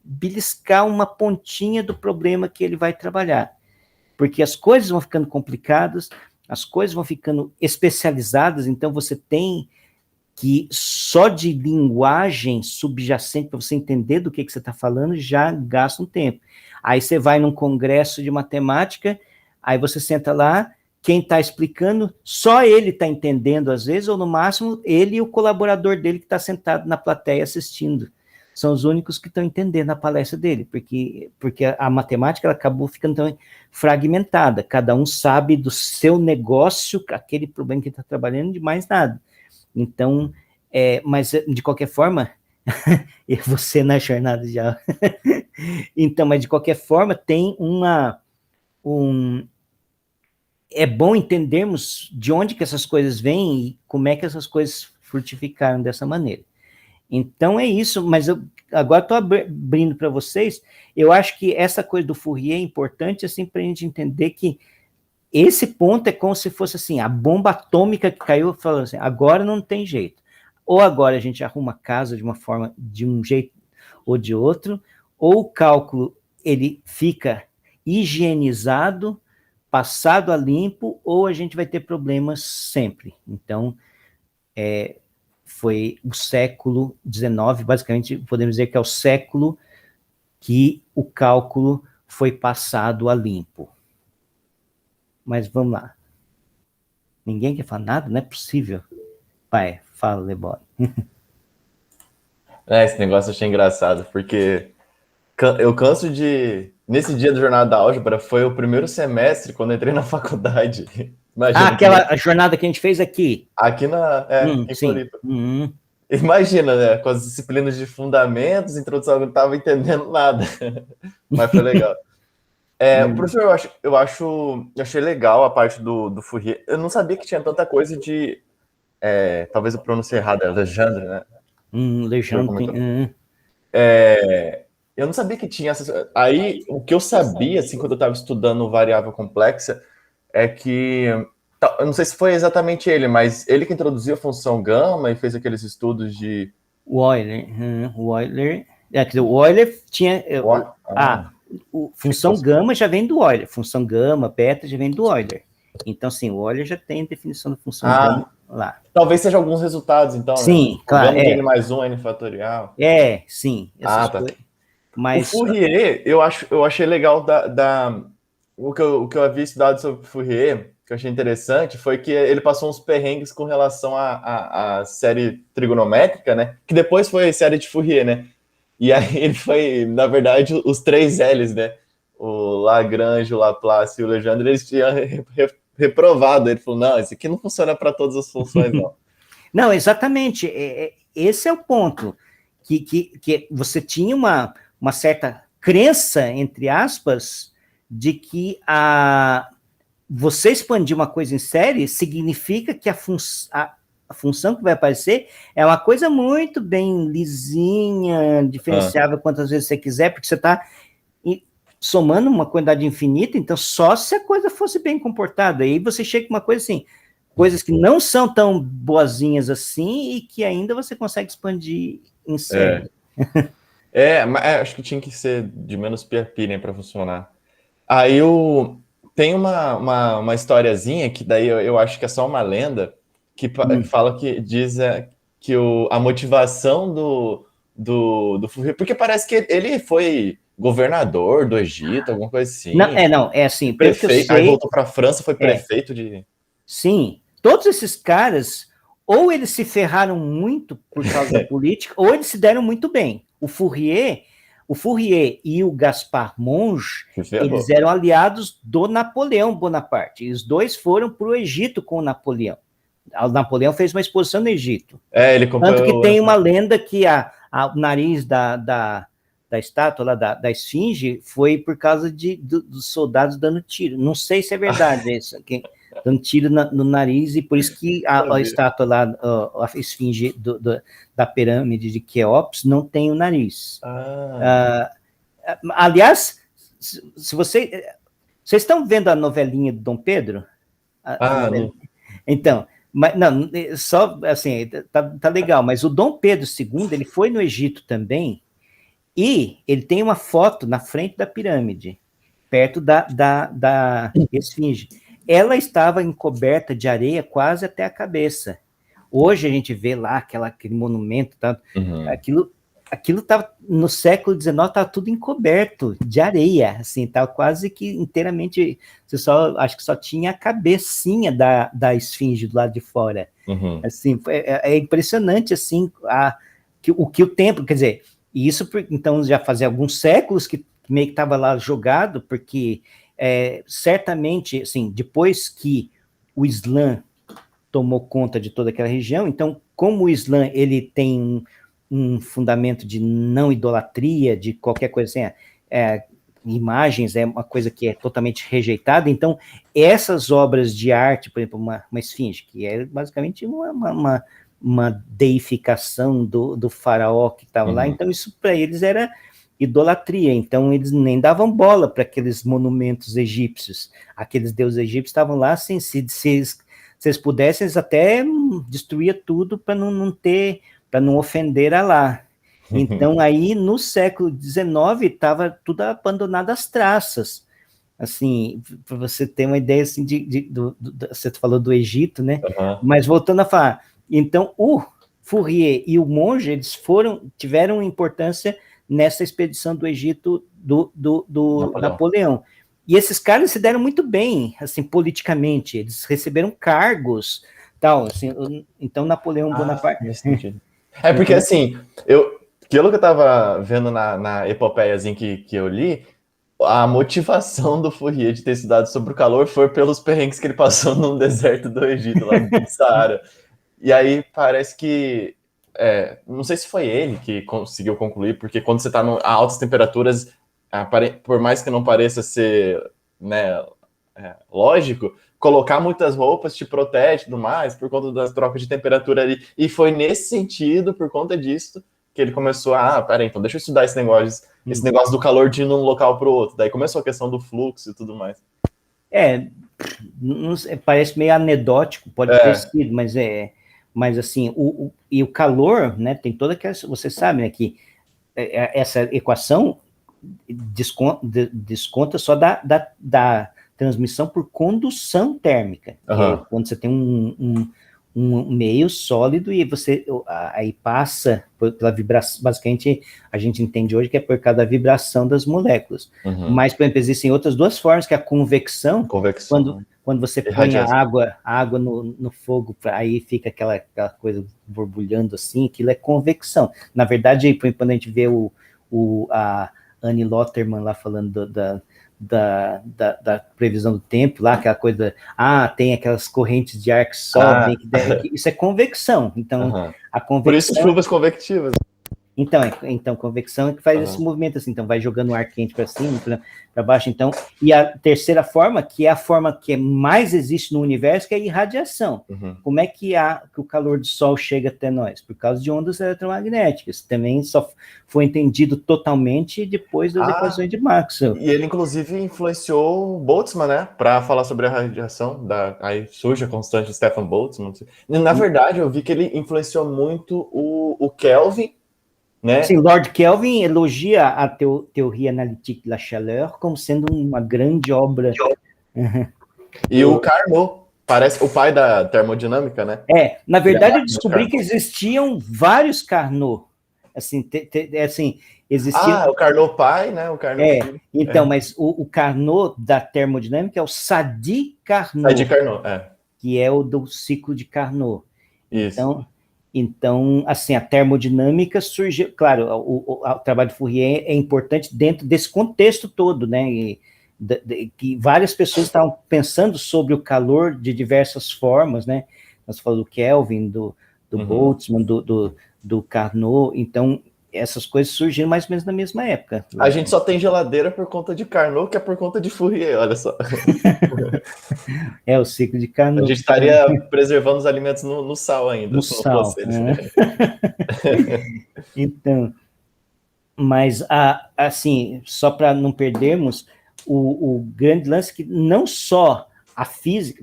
beliscar uma pontinha do problema que ele vai trabalhar. Porque as coisas vão ficando complicadas, as coisas vão ficando especializadas, então você tem que só de linguagem subjacente para você entender do que você está falando já gasta um tempo. Aí você vai num congresso de matemática, aí você senta lá, quem está explicando, só ele está entendendo às vezes, ou no máximo ele e o colaborador dele que está sentado na plateia assistindo. São os únicos que estão entendendo a palestra dele, porque a matemática ela acabou ficando tão fragmentada, cada um sabe do seu negócio, aquele problema que está trabalhando, de mais nada. Então, mas de qualquer forma, você na jornada de aula, então, mas de qualquer forma, tem é bom entendermos de onde que essas coisas vêm e como é que essas coisas frutificaram dessa maneira. Então é isso, mas eu agora estou abrindo para vocês, eu acho que essa coisa do Fourier é importante, assim, para a gente entender que esse ponto é como se fosse assim, a bomba atômica que caiu, falando assim, agora não tem jeito. Ou agora a gente arruma a casa de um jeito ou de outro, ou o cálculo ele fica higienizado, passado a limpo, ou a gente vai ter problemas sempre. Então, foi o século XIX, basicamente podemos dizer que é o século que o cálculo foi passado a limpo. Mas vamos lá. Ninguém quer falar nada? Não é possível. Vai, fala, Lebon. Esse negócio eu achei engraçado, porque eu canso de... Nesse dia da jornada da álgebra, foi o primeiro semestre, quando eu entrei na faculdade. Imagina, aquela jornada que a gente fez aqui. Aqui em Floripa. Imagina, né? Com as disciplinas de fundamentos, introdução, eu não estava entendendo nada. Mas foi legal. Professor, eu achei legal a parte do Fourier. Eu não sabia que tinha tanta coisa de... talvez eu pronunciei errado, é Legendre, né? Legendre. Eu não sabia que tinha essas... Aí, o que eu sabia, assim, quando eu estava estudando variável complexa, é que... Eu não sei se foi exatamente ele, mas ele que introduziu a função gama e fez aqueles estudos de O Euler, quer dizer, o Euler tinha... função gama já vem do Euler, função gama, beta já vem do Euler. Então, sim, o Euler já tem a definição da função gama lá. Talvez seja alguns resultados, então, sim, né? Claro. Gama de N mais 1, N fatorial. Sim. Tá. Mas... O Fourier, eu achei legal o que eu havia estudado sobre o Fourier, que eu achei interessante, foi que ele passou uns perrengues com relação à série trigonométrica, né? Que depois foi série de Fourier, né? E aí ele foi, na verdade, os 3 L's, né? O Lagrange, o Laplace e o Legendre, eles tinham reprovado. Ele falou, não, isso aqui não funciona para todas as funções, não. Não, exatamente. Esse é o ponto. Que você tinha uma certa crença, entre aspas, de que você expandir uma coisa em série significa que a função que vai aparecer é uma coisa muito bem lisinha, diferenciável quantas vezes você quiser, porque você está somando uma quantidade infinita, então só se a coisa fosse bem comportada. Aí você chega com uma coisa assim, coisas que não são tão boazinhas assim e que ainda você consegue expandir em série. Mas acho que tinha que ser de menos pirapira para funcionar. Aí tem uma historiazinha que daí eu acho que é só uma lenda que fala que diz que a motivação do Fourier, porque parece que ele foi governador do Egito, alguma coisa assim. Não, é assim, prefeito, aí voltou para a França, foi prefeito de... Sim, todos esses caras, ou eles se ferraram muito por causa da política, ou eles se deram muito bem. O Fourier e o Gaspard Monge, eles eram aliados do Napoleão Bonaparte. E os dois foram para o Egito com o Napoleão. O Napoleão fez uma exposição no Egito. Ele Tanto que tem uma lenda que o nariz da estátua lá da Esfinge foi por causa dos soldados dando tiro. Não sei se é verdade isso, dando tiro no nariz, e por isso que a estátua lá, a Esfinge da pirâmide de Quéops não tem o nariz. Aliás, se vocês estão vendo a novelinha do Dom Pedro? Então, mas não, só assim, tá legal, mas o Dom Pedro II, ele foi no Egito também, e ele tem uma foto na frente da pirâmide, perto da Esfinge. Ela estava encoberta de areia quase até a cabeça. Hoje a gente vê lá aquele monumento, tá? Aquilo estava no século XIX, estava tudo encoberto de areia, assim, estava quase que inteiramente. Acho que só tinha a cabecinha da Esfinge do lado de fora. Assim, é impressionante assim o que o templo, quer dizer, e isso então já fazia alguns séculos que meio que estava lá jogado, porque certamente, assim, depois que o Islã tomou conta de toda aquela região, então, como o Islã ele tem um fundamento de não idolatria, de qualquer coisa assim, imagens é uma coisa que é totalmente rejeitada, então essas obras de arte, por exemplo, uma esfinge, que é basicamente uma deificação do faraó que estava lá, então isso para eles era idolatria, então eles nem davam bola para aqueles monumentos egípcios, aqueles deuses egípcios estavam lá, assim, se eles pudessem, eles até destruíam tudo para não ofender Alá. Então aí no século XIX estava tudo abandonado às traças, assim, para você ter uma ideia assim, você falou do Egito, né? Mas voltando a falar, então o Fourier e o Monge, eles tiveram importância nessa expedição do Egito do Napoleão. E esses caras se deram muito bem, assim, politicamente, eles receberam cargos, tal, assim, então Napoleão Bonaparte... porque, assim, aquilo que eu tava vendo na epopeiazinha que eu li, a motivação do Fourier de ter estudado sobre o calor foi pelos perrengues que ele passou no deserto do Egito, lá no Saara. E aí parece que... não sei se foi ele que conseguiu concluir, porque quando você está a altas temperaturas, por mais que não pareça ser, né, lógico, colocar muitas roupas te protege e tudo mais, por conta das trocas de temperatura ali. E foi nesse sentido, por conta disso, que ele começou peraí, então deixa eu estudar esse negócio do calor de ir de um local para o outro. Daí começou a questão do fluxo e tudo mais. Parece meio anedótico, pode ter sido, mas mas assim, e o calor, né, tem toda aquela, você sabe, né, que essa equação desconta só da transmissão por condução térmica, que é quando você tem um meio sólido e você aí passa pela vibração, basicamente a gente entende hoje que é por causa da vibração das moléculas. Mas, por exemplo, existem outras duas formas, que é a convecção. Quando você põe a água no fogo, aí fica aquela coisa borbulhando assim, aquilo é convecção. Na verdade, quando a gente vê a Annie Lotterman lá falando da previsão do tempo, lá, aquela coisa, tem aquelas correntes de ar que sobem, isso é convecção. Então, a convecção... Por isso chuvas convectivas. Então, convecção é que faz esse movimento assim, então vai jogando o ar quente para cima, para baixo, então, e a terceira forma, que é a forma que mais existe no universo, que é a irradiação. Como é que o calor do Sol chega até nós? Por causa de ondas eletromagnéticas, também só foi entendido totalmente depois das equações de Maxwell. E ele, inclusive, influenciou o Boltzmann, né, para falar sobre a radiação, aí surge a constante de Stefan Boltzmann. Na verdade, eu vi que ele influenciou muito o Kelvin, né? Sim, Lord Kelvin elogia a teoria analítica da chaleur como sendo uma grande obra. E o Carnot, parece o pai da termodinâmica, né? Na verdade, eu descobri que existiam vários Carnot. Assim, existia... o Carnot pai, né? O Carnot filho. Então, mas o Carnot da termodinâmica é o Sadi Carnot. Sadi Carnot, que é o do ciclo de Carnot. Isso. Então, assim, a termodinâmica surgiu, claro, o trabalho de Fourier é importante dentro desse contexto todo, né, que várias pessoas estavam pensando sobre o calor de diversas formas, né, nós falamos do Kelvin, do Boltzmann, do Carnot, então essas coisas surgiram mais ou menos na mesma época. A gente só tem geladeira por conta de Carnot, que é por conta de Fourier, olha só. O ciclo de Carnot. A gente estaria preservando os alimentos no sal ainda. No sal. Então, mas, assim, só para não perdermos, o grande lance é que não só a física...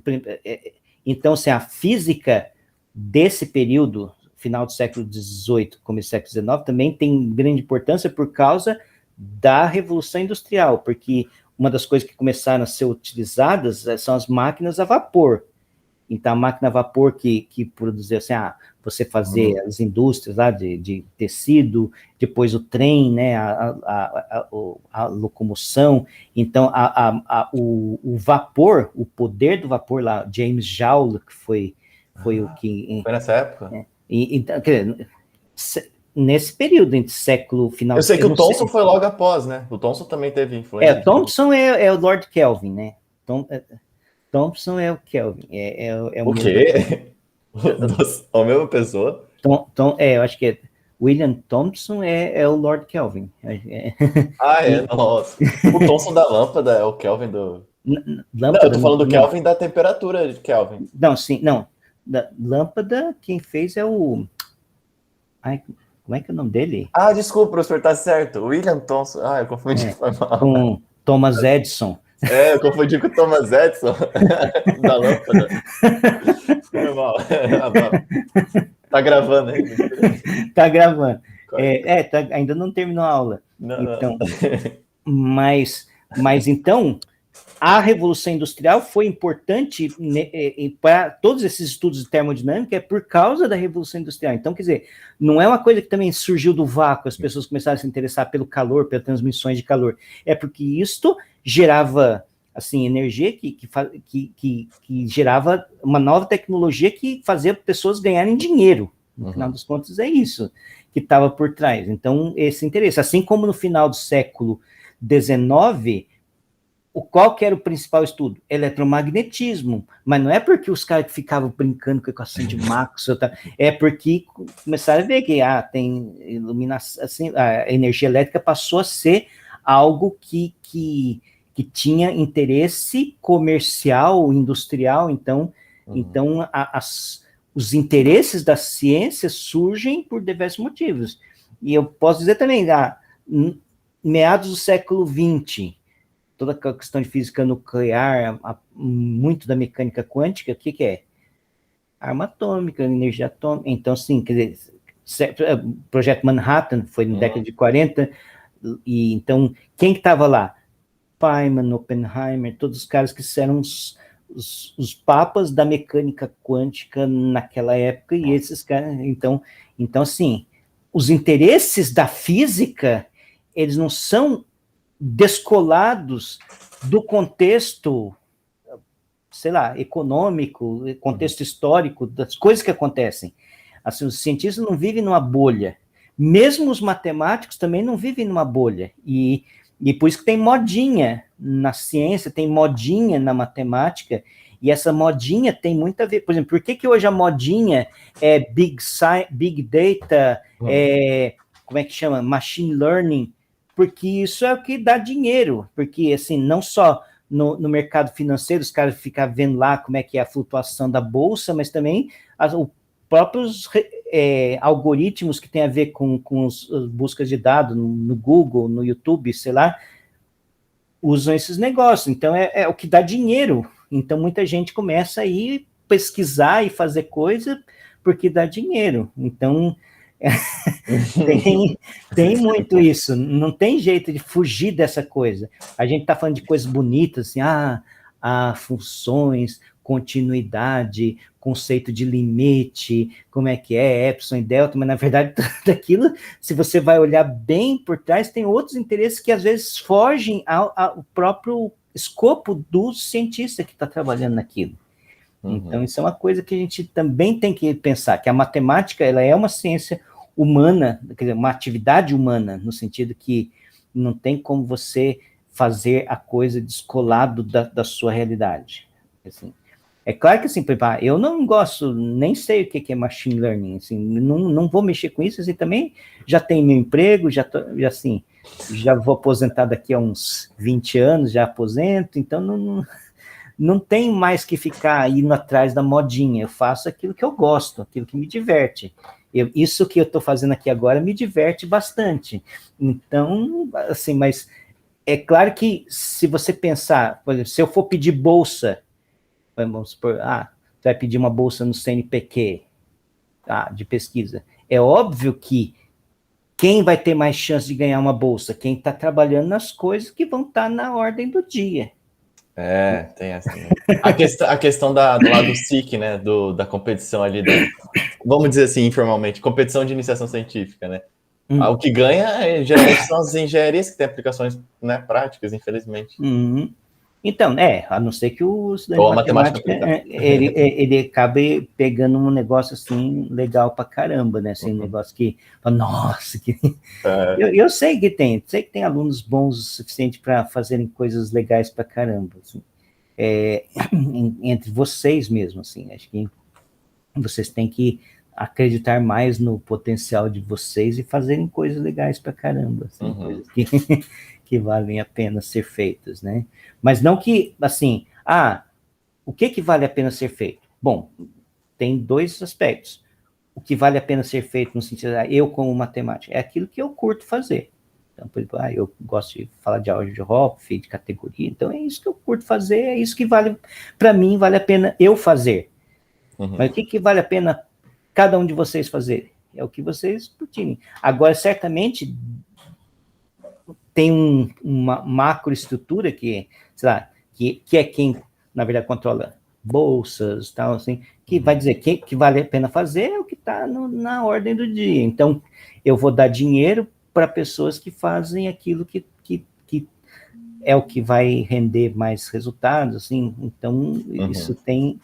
Então, assim, a física desse período, final do século XVIII, começo do século XIX, também tem grande importância por causa da Revolução Industrial, porque uma das coisas que começaram a ser utilizadas são as máquinas a vapor. Então, a máquina a vapor que produzia, assim, você fazer as indústrias lá de tecido, depois o trem, né, a locomoção. Então, o vapor, o poder do vapor lá, James Joule, que foi o que... Foi nessa época? Então, nesse período, entre século final... Eu sei que o Thomson foi logo após, né? O Thomson também teve influência. Thomson é o Lord Kelvin, né? Thomson é o Kelvin. O quê? A mesma pessoa? Eu acho que William Thomson é o Lord Kelvin. Nossa. O Thomson da lâmpada é o Kelvin do... Lâmpada, eu tô falando do Kelvin da temperatura de Kelvin. Não. Da lâmpada, quem fez é o... como é que é o nome dele? Desculpa, professor, tá certo. William Thomson. Eu confundi. Com Thomas Edison. Eu confundi com o Thomas Edison da lâmpada. Foi mal. Tá gravando aí? Tá gravando. Ainda não terminou a aula. Não. Mas então, a Revolução Industrial foi importante para todos esses estudos de termodinâmica, por causa da Revolução Industrial. Então, quer dizer, não é uma coisa que também surgiu do vácuo, as pessoas começaram a se interessar pelo calor, pelas transmissões de calor. É porque isto gerava, assim, energia que gerava uma nova tecnologia que fazia pessoas ganharem dinheiro. No final dos contos, é isso que estava por trás. Então, esse interesse. Assim como no final do século XIX, qual que era o principal estudo? Eletromagnetismo. Mas não é porque os caras ficavam brincando com a equação de Maxwell, é porque começaram a ver que tem iluminação, assim, a energia elétrica passou a ser algo que tinha interesse comercial, industrial. Então os interesses da ciência surgem por diversos motivos. E eu posso dizer também, meados do século XX, toda a questão de física nuclear, muito da mecânica quântica, o que é? arma atômica, energia atômica. Então, sim, quer dizer, o Projeto Manhattan foi na década de 40, e então, quem que estava lá? Feynman, Oppenheimer, todos os caras que eram os papas da mecânica quântica naquela época, e esses caras, então assim, os interesses da física, eles não são descolados do contexto, sei lá, econômico, contexto histórico, das coisas que acontecem. Assim, os cientistas não vivem numa bolha. Mesmo os matemáticos também não vivem numa bolha. E por isso que tem modinha na ciência, tem modinha na matemática, e essa modinha tem muito a ver. Por exemplo, por que hoje a modinha é Big Data, como é que chama? Machine Learning? Porque isso é o que dá dinheiro. Porque, assim, não só no mercado financeiro, os caras ficam vendo lá como é que é a flutuação da bolsa, mas também os próprios algoritmos que tem a ver com as buscas de dados no Google, no YouTube, sei lá, usam esses negócios. Então, é o que dá dinheiro. Então, muita gente começa a ir pesquisar e fazer coisa porque dá dinheiro. Então, tem muito isso. Não tem jeito de fugir dessa coisa. A gente está falando de coisas bonitas, assim, funções, continuidade, conceito de limite, como é que é, epsilon e delta, mas na verdade tudo aquilo, se você vai olhar bem por trás, tem outros interesses que às vezes fogem ao próprio escopo do cientista que está trabalhando naquilo. Então isso é uma coisa que a gente também tem que pensar, que a matemática, ela é uma ciência humana, quer dizer, uma atividade humana, no sentido que não tem como você fazer a coisa descolado da sua realidade. Assim, é claro que, assim, eu não gosto, nem sei o que é machine learning, assim, não vou mexer com isso, assim, também já tenho meu emprego, já vou aposentar daqui a uns 20 anos, já aposento, então não tenho mais que ficar indo atrás da modinha, eu faço aquilo que eu gosto, aquilo que me diverte. Isso que eu estou fazendo aqui agora me diverte bastante. Então, assim, mas é claro que se você pensar, por exemplo, se eu for pedir bolsa, vamos supor, você vai pedir uma bolsa no CNPq, de pesquisa. É óbvio que quem vai ter mais chance de ganhar uma bolsa? Quem está trabalhando nas coisas que vão estar na ordem do dia. Tem essa. Né? A questão do lado SIC, né? Da competição ali, vamos dizer assim, informalmente, competição de iniciação científica, né? O que ganha, geralmente, são as engenharias que têm aplicações, né, práticas, infelizmente. Então, a não ser que o estudante de matemática ele acabe pegando um negócio assim legal pra caramba, né? Assim, um negócio que, nossa, que eu sei que tem alunos bons o suficiente para fazerem coisas legais pra caramba, assim. Entre vocês mesmo, assim, acho que vocês têm que acreditar mais no potencial de vocês e fazerem coisas legais pra caramba, assim, coisas que valem a pena ser feitas, né? Mas não que, assim, o que vale a pena ser feito? Bom, tem dois aspectos. O que vale a pena ser feito no sentido, eu como matemático, é aquilo que eu curto fazer. Então, por exemplo, eu gosto de falar de aula de Hopf, de categoria, então é isso que eu curto fazer, é isso que vale, para mim, vale a pena eu fazer. Mas o que vale a pena cada um de vocês fazer? É o que vocês curtirem. Agora, certamente, tem uma macroestrutura que, sei lá, que é quem, na verdade, controla bolsas, tal, assim, que vai dizer que vale a pena fazer é o que está na ordem do dia. Então, eu vou dar dinheiro para pessoas que fazem aquilo que é o que vai render mais resultados, assim. Então, isso tem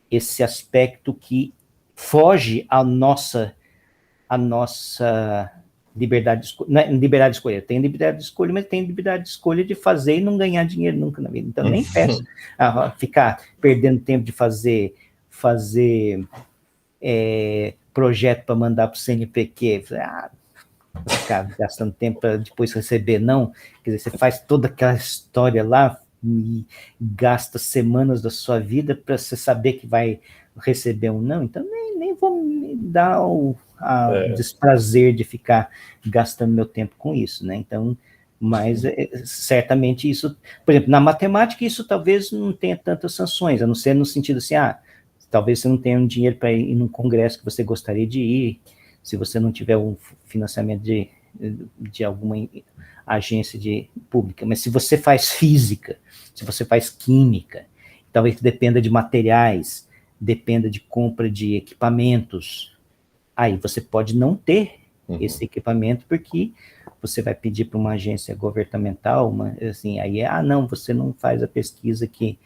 esse aspecto que foge à nossa liberdade de escolha. Não é liberdade de escolha, tem liberdade de escolha, mas tem liberdade de escolha de fazer e não ganhar dinheiro nunca na vida. Então, nem peço ficar perdendo tempo de fazer projeto para mandar para o CNPq. Ficar gastando tempo para depois receber, não. Quer dizer, você faz toda aquela história lá e gasta semanas da sua vida para você saber que vai receber um não. Então, nem vou me dar o desprazer de ficar gastando meu tempo com isso, né? Então, mas certamente isso, por exemplo, na matemática isso talvez não tenha tantas sanções, a não ser no sentido assim, Talvez você não tenha um dinheiro para ir num congresso que você gostaria de ir, se você não tiver um financiamento de alguma agência pública, mas se você faz física, se você faz química, talvez dependa de materiais, dependa de compra de equipamentos, aí você pode não ter esse equipamento, porque você vai pedir para uma agência governamental, assim, aí não, você não faz a pesquisa que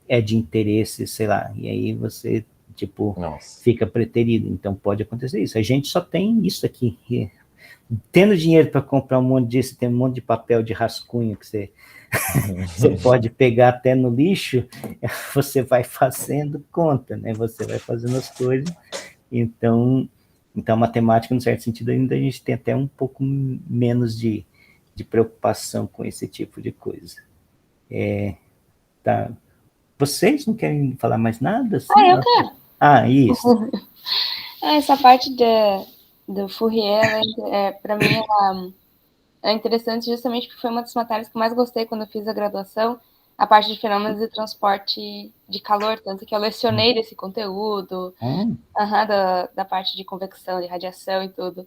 é de interesse, sei lá, e aí você, tipo, fica preterido. Então pode acontecer isso. A gente só tem isso aqui. Tendo dinheiro para comprar um monte disso, tem um monte de papel de rascunho que você pode pegar até no lixo, você vai fazendo conta, né? Você vai fazendo as coisas. Então a matemática, no certo sentido, ainda a gente tem até um pouco menos de preocupação com esse tipo de coisa. Tá. Vocês não querem falar mais nada? Assim? Eu quero. Isso. Essa parte do Fourier, para mim, é interessante justamente porque foi uma das matérias que eu mais gostei quando eu fiz a graduação, a parte de fenômenos de transporte de calor, tanto que eu lecionei desse conteúdo, da parte de convecção, de radiação e tudo.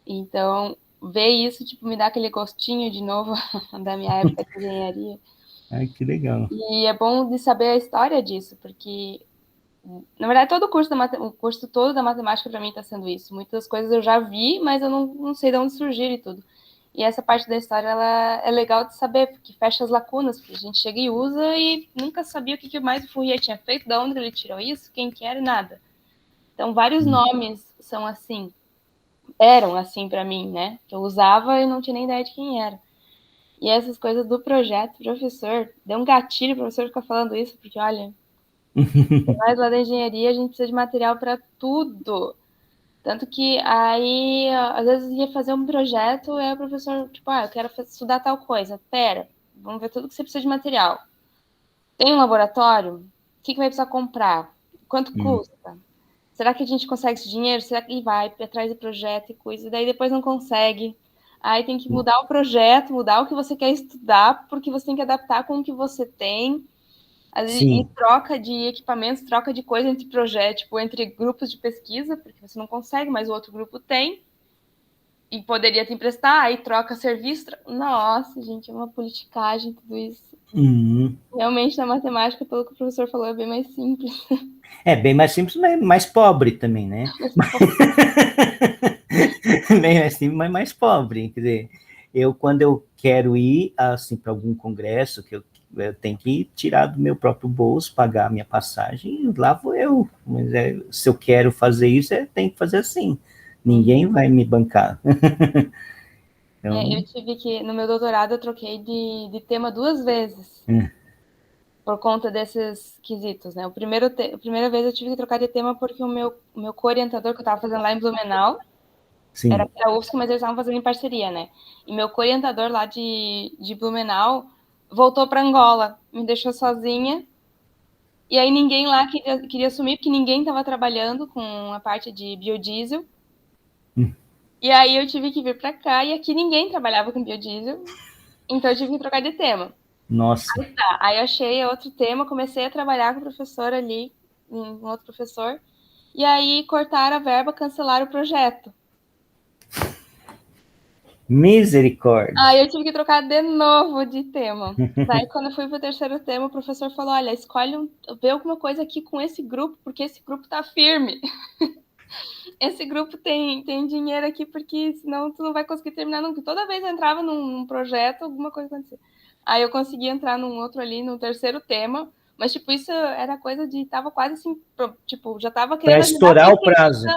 Então, ver isso, tipo, me dá aquele gostinho de novo da minha época de engenharia. Ai, que legal. E é bom de saber a história disso, porque, na verdade, todo o curso todo da matemática para mim está sendo isso. Muitas coisas eu já vi, mas eu não sei de onde surgiram e tudo. E essa parte da história, ela é legal de saber, porque fecha as lacunas, porque a gente chega e usa e nunca sabia o que mais o Fourier tinha feito, de onde ele tirou isso, quem que era e nada. Então, vários nomes são assim, eram assim para mim, né? Que eu usava e não tinha nem ideia de quem era. E essas coisas do projeto, professor, deu um gatilho para o professor ficar falando isso, porque, olha, nós lá da engenharia, a gente precisa de material para tudo. Tanto que aí, às vezes, ia fazer um projeto, e aí o professor, tipo, eu quero estudar tal coisa. Pera, vamos ver tudo que você precisa de material. Tem um laboratório? O que vai precisar comprar? Quanto custa? Será que a gente consegue esse dinheiro? Será que vai atrás do projeto e coisa? E daí depois não consegue. Aí tem que mudar o projeto, mudar o que você quer estudar, porque você tem que adaptar com o que você tem. E troca de equipamentos, troca de coisa entre projetos, tipo, entre grupos de pesquisa, porque você não consegue, mas o outro grupo tem. E poderia te emprestar, aí troca serviço. Nossa, gente, é uma politicagem tudo isso. Realmente, na matemática, pelo que o professor falou, é bem mais simples. É bem mais simples, mas mais pobre também, né? Bem mais simples, mas mais pobre. Quer dizer, quando eu quero ir assim, para algum congresso, que eu tenho que tirar do meu próprio bolso, pagar a minha passagem, lá vou eu. Mas se eu quero fazer isso, eu tenho que fazer assim. Ninguém vai me bancar. Então... eu tive que, no meu doutorado, eu troquei de tema 2 vezes. Por conta desses quesitos, né? A primeira vez eu tive que trocar de tema porque o meu co-orientador, que eu estava fazendo lá em Blumenau, era a UFSC, mas eles estavam fazendo em parceria, né? E meu co-orientador lá de Blumenau voltou para Angola, me deixou sozinha. E aí ninguém lá queria assumir, porque ninguém estava trabalhando com a parte de biodiesel. E aí eu tive que vir para cá, e aqui ninguém trabalhava com biodiesel. Então eu tive que trocar de tema. Nossa. Aí achei outro tema, comecei a trabalhar com o professor ali, um outro professor, e aí cortaram a verba, cancelaram o projeto. Misericórdia. Aí eu tive que trocar de novo de tema. Daí quando eu fui pro terceiro tema, o professor falou, olha, escolhe vê alguma coisa aqui com esse grupo, porque esse grupo tá firme. Esse grupo tem dinheiro aqui, porque senão tu não vai conseguir terminar nunca. Toda vez eu entrava num projeto, alguma coisa acontecia. Aí eu consegui entrar num outro ali, no terceiro tema, mas, tipo, isso era coisa de... Tava quase assim, tipo, já tava querendo... Para estourar o prazo.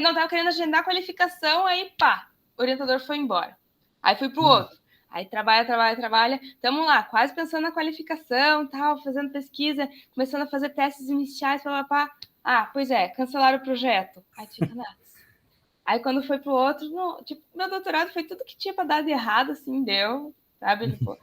Não, tava querendo agendar a qualificação, aí, pá, o orientador foi embora. Aí fui pro outro. Aí trabalha. Tamo lá, quase pensando na qualificação, tal, fazendo pesquisa, começando a fazer testes iniciais, papapá. Pois é, cancelaram o projeto. Aí tu fica nada. Aí quando foi pro outro, tipo, meu doutorado foi tudo que tinha para dar de errado, assim, deu, sabe? Tipo,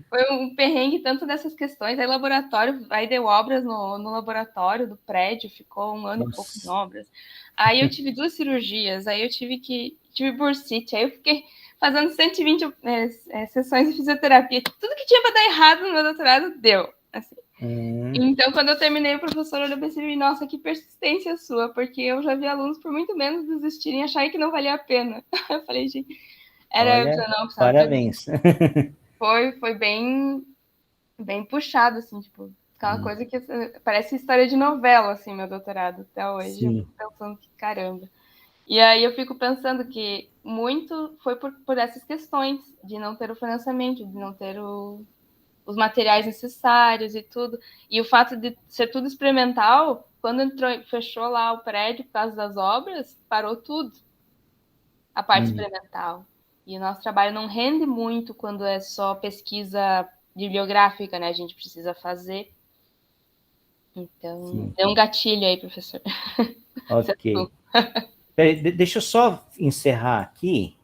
foi um perrengue tanto dessas questões. Aí laboratório, aí deu obras no laboratório do prédio, ficou 1 ano e pouco em obras. Aí eu tive 2 cirurgias, aí eu tive bursite, aí eu fiquei fazendo 120 sessões de fisioterapia. Tudo que tinha para dar errado no meu doutorado deu, assim. Então, quando eu terminei, o professor olhou para mim, nossa, que persistência sua, porque eu já vi alunos por muito menos desistirem e acharem que não valia a pena. Eu falei, gente, Olha, parabéns. Foi bem puxado, assim, tipo, aquela coisa que parece história de novela, assim, meu doutorado, até hoje. Sim. Eu fico pensando que caramba. E aí eu fico pensando que muito foi por essas questões de não ter o financiamento, de não ter os materiais necessários e tudo. E o fato de ser tudo experimental, quando fechou lá o prédio por causa das obras, parou tudo. A parte experimental. E o nosso trabalho não rende muito quando é só pesquisa bibliográfica, né? A gente precisa fazer. Então, deu um gatilho aí, professor. Ok. Deixa eu só encerrar aqui,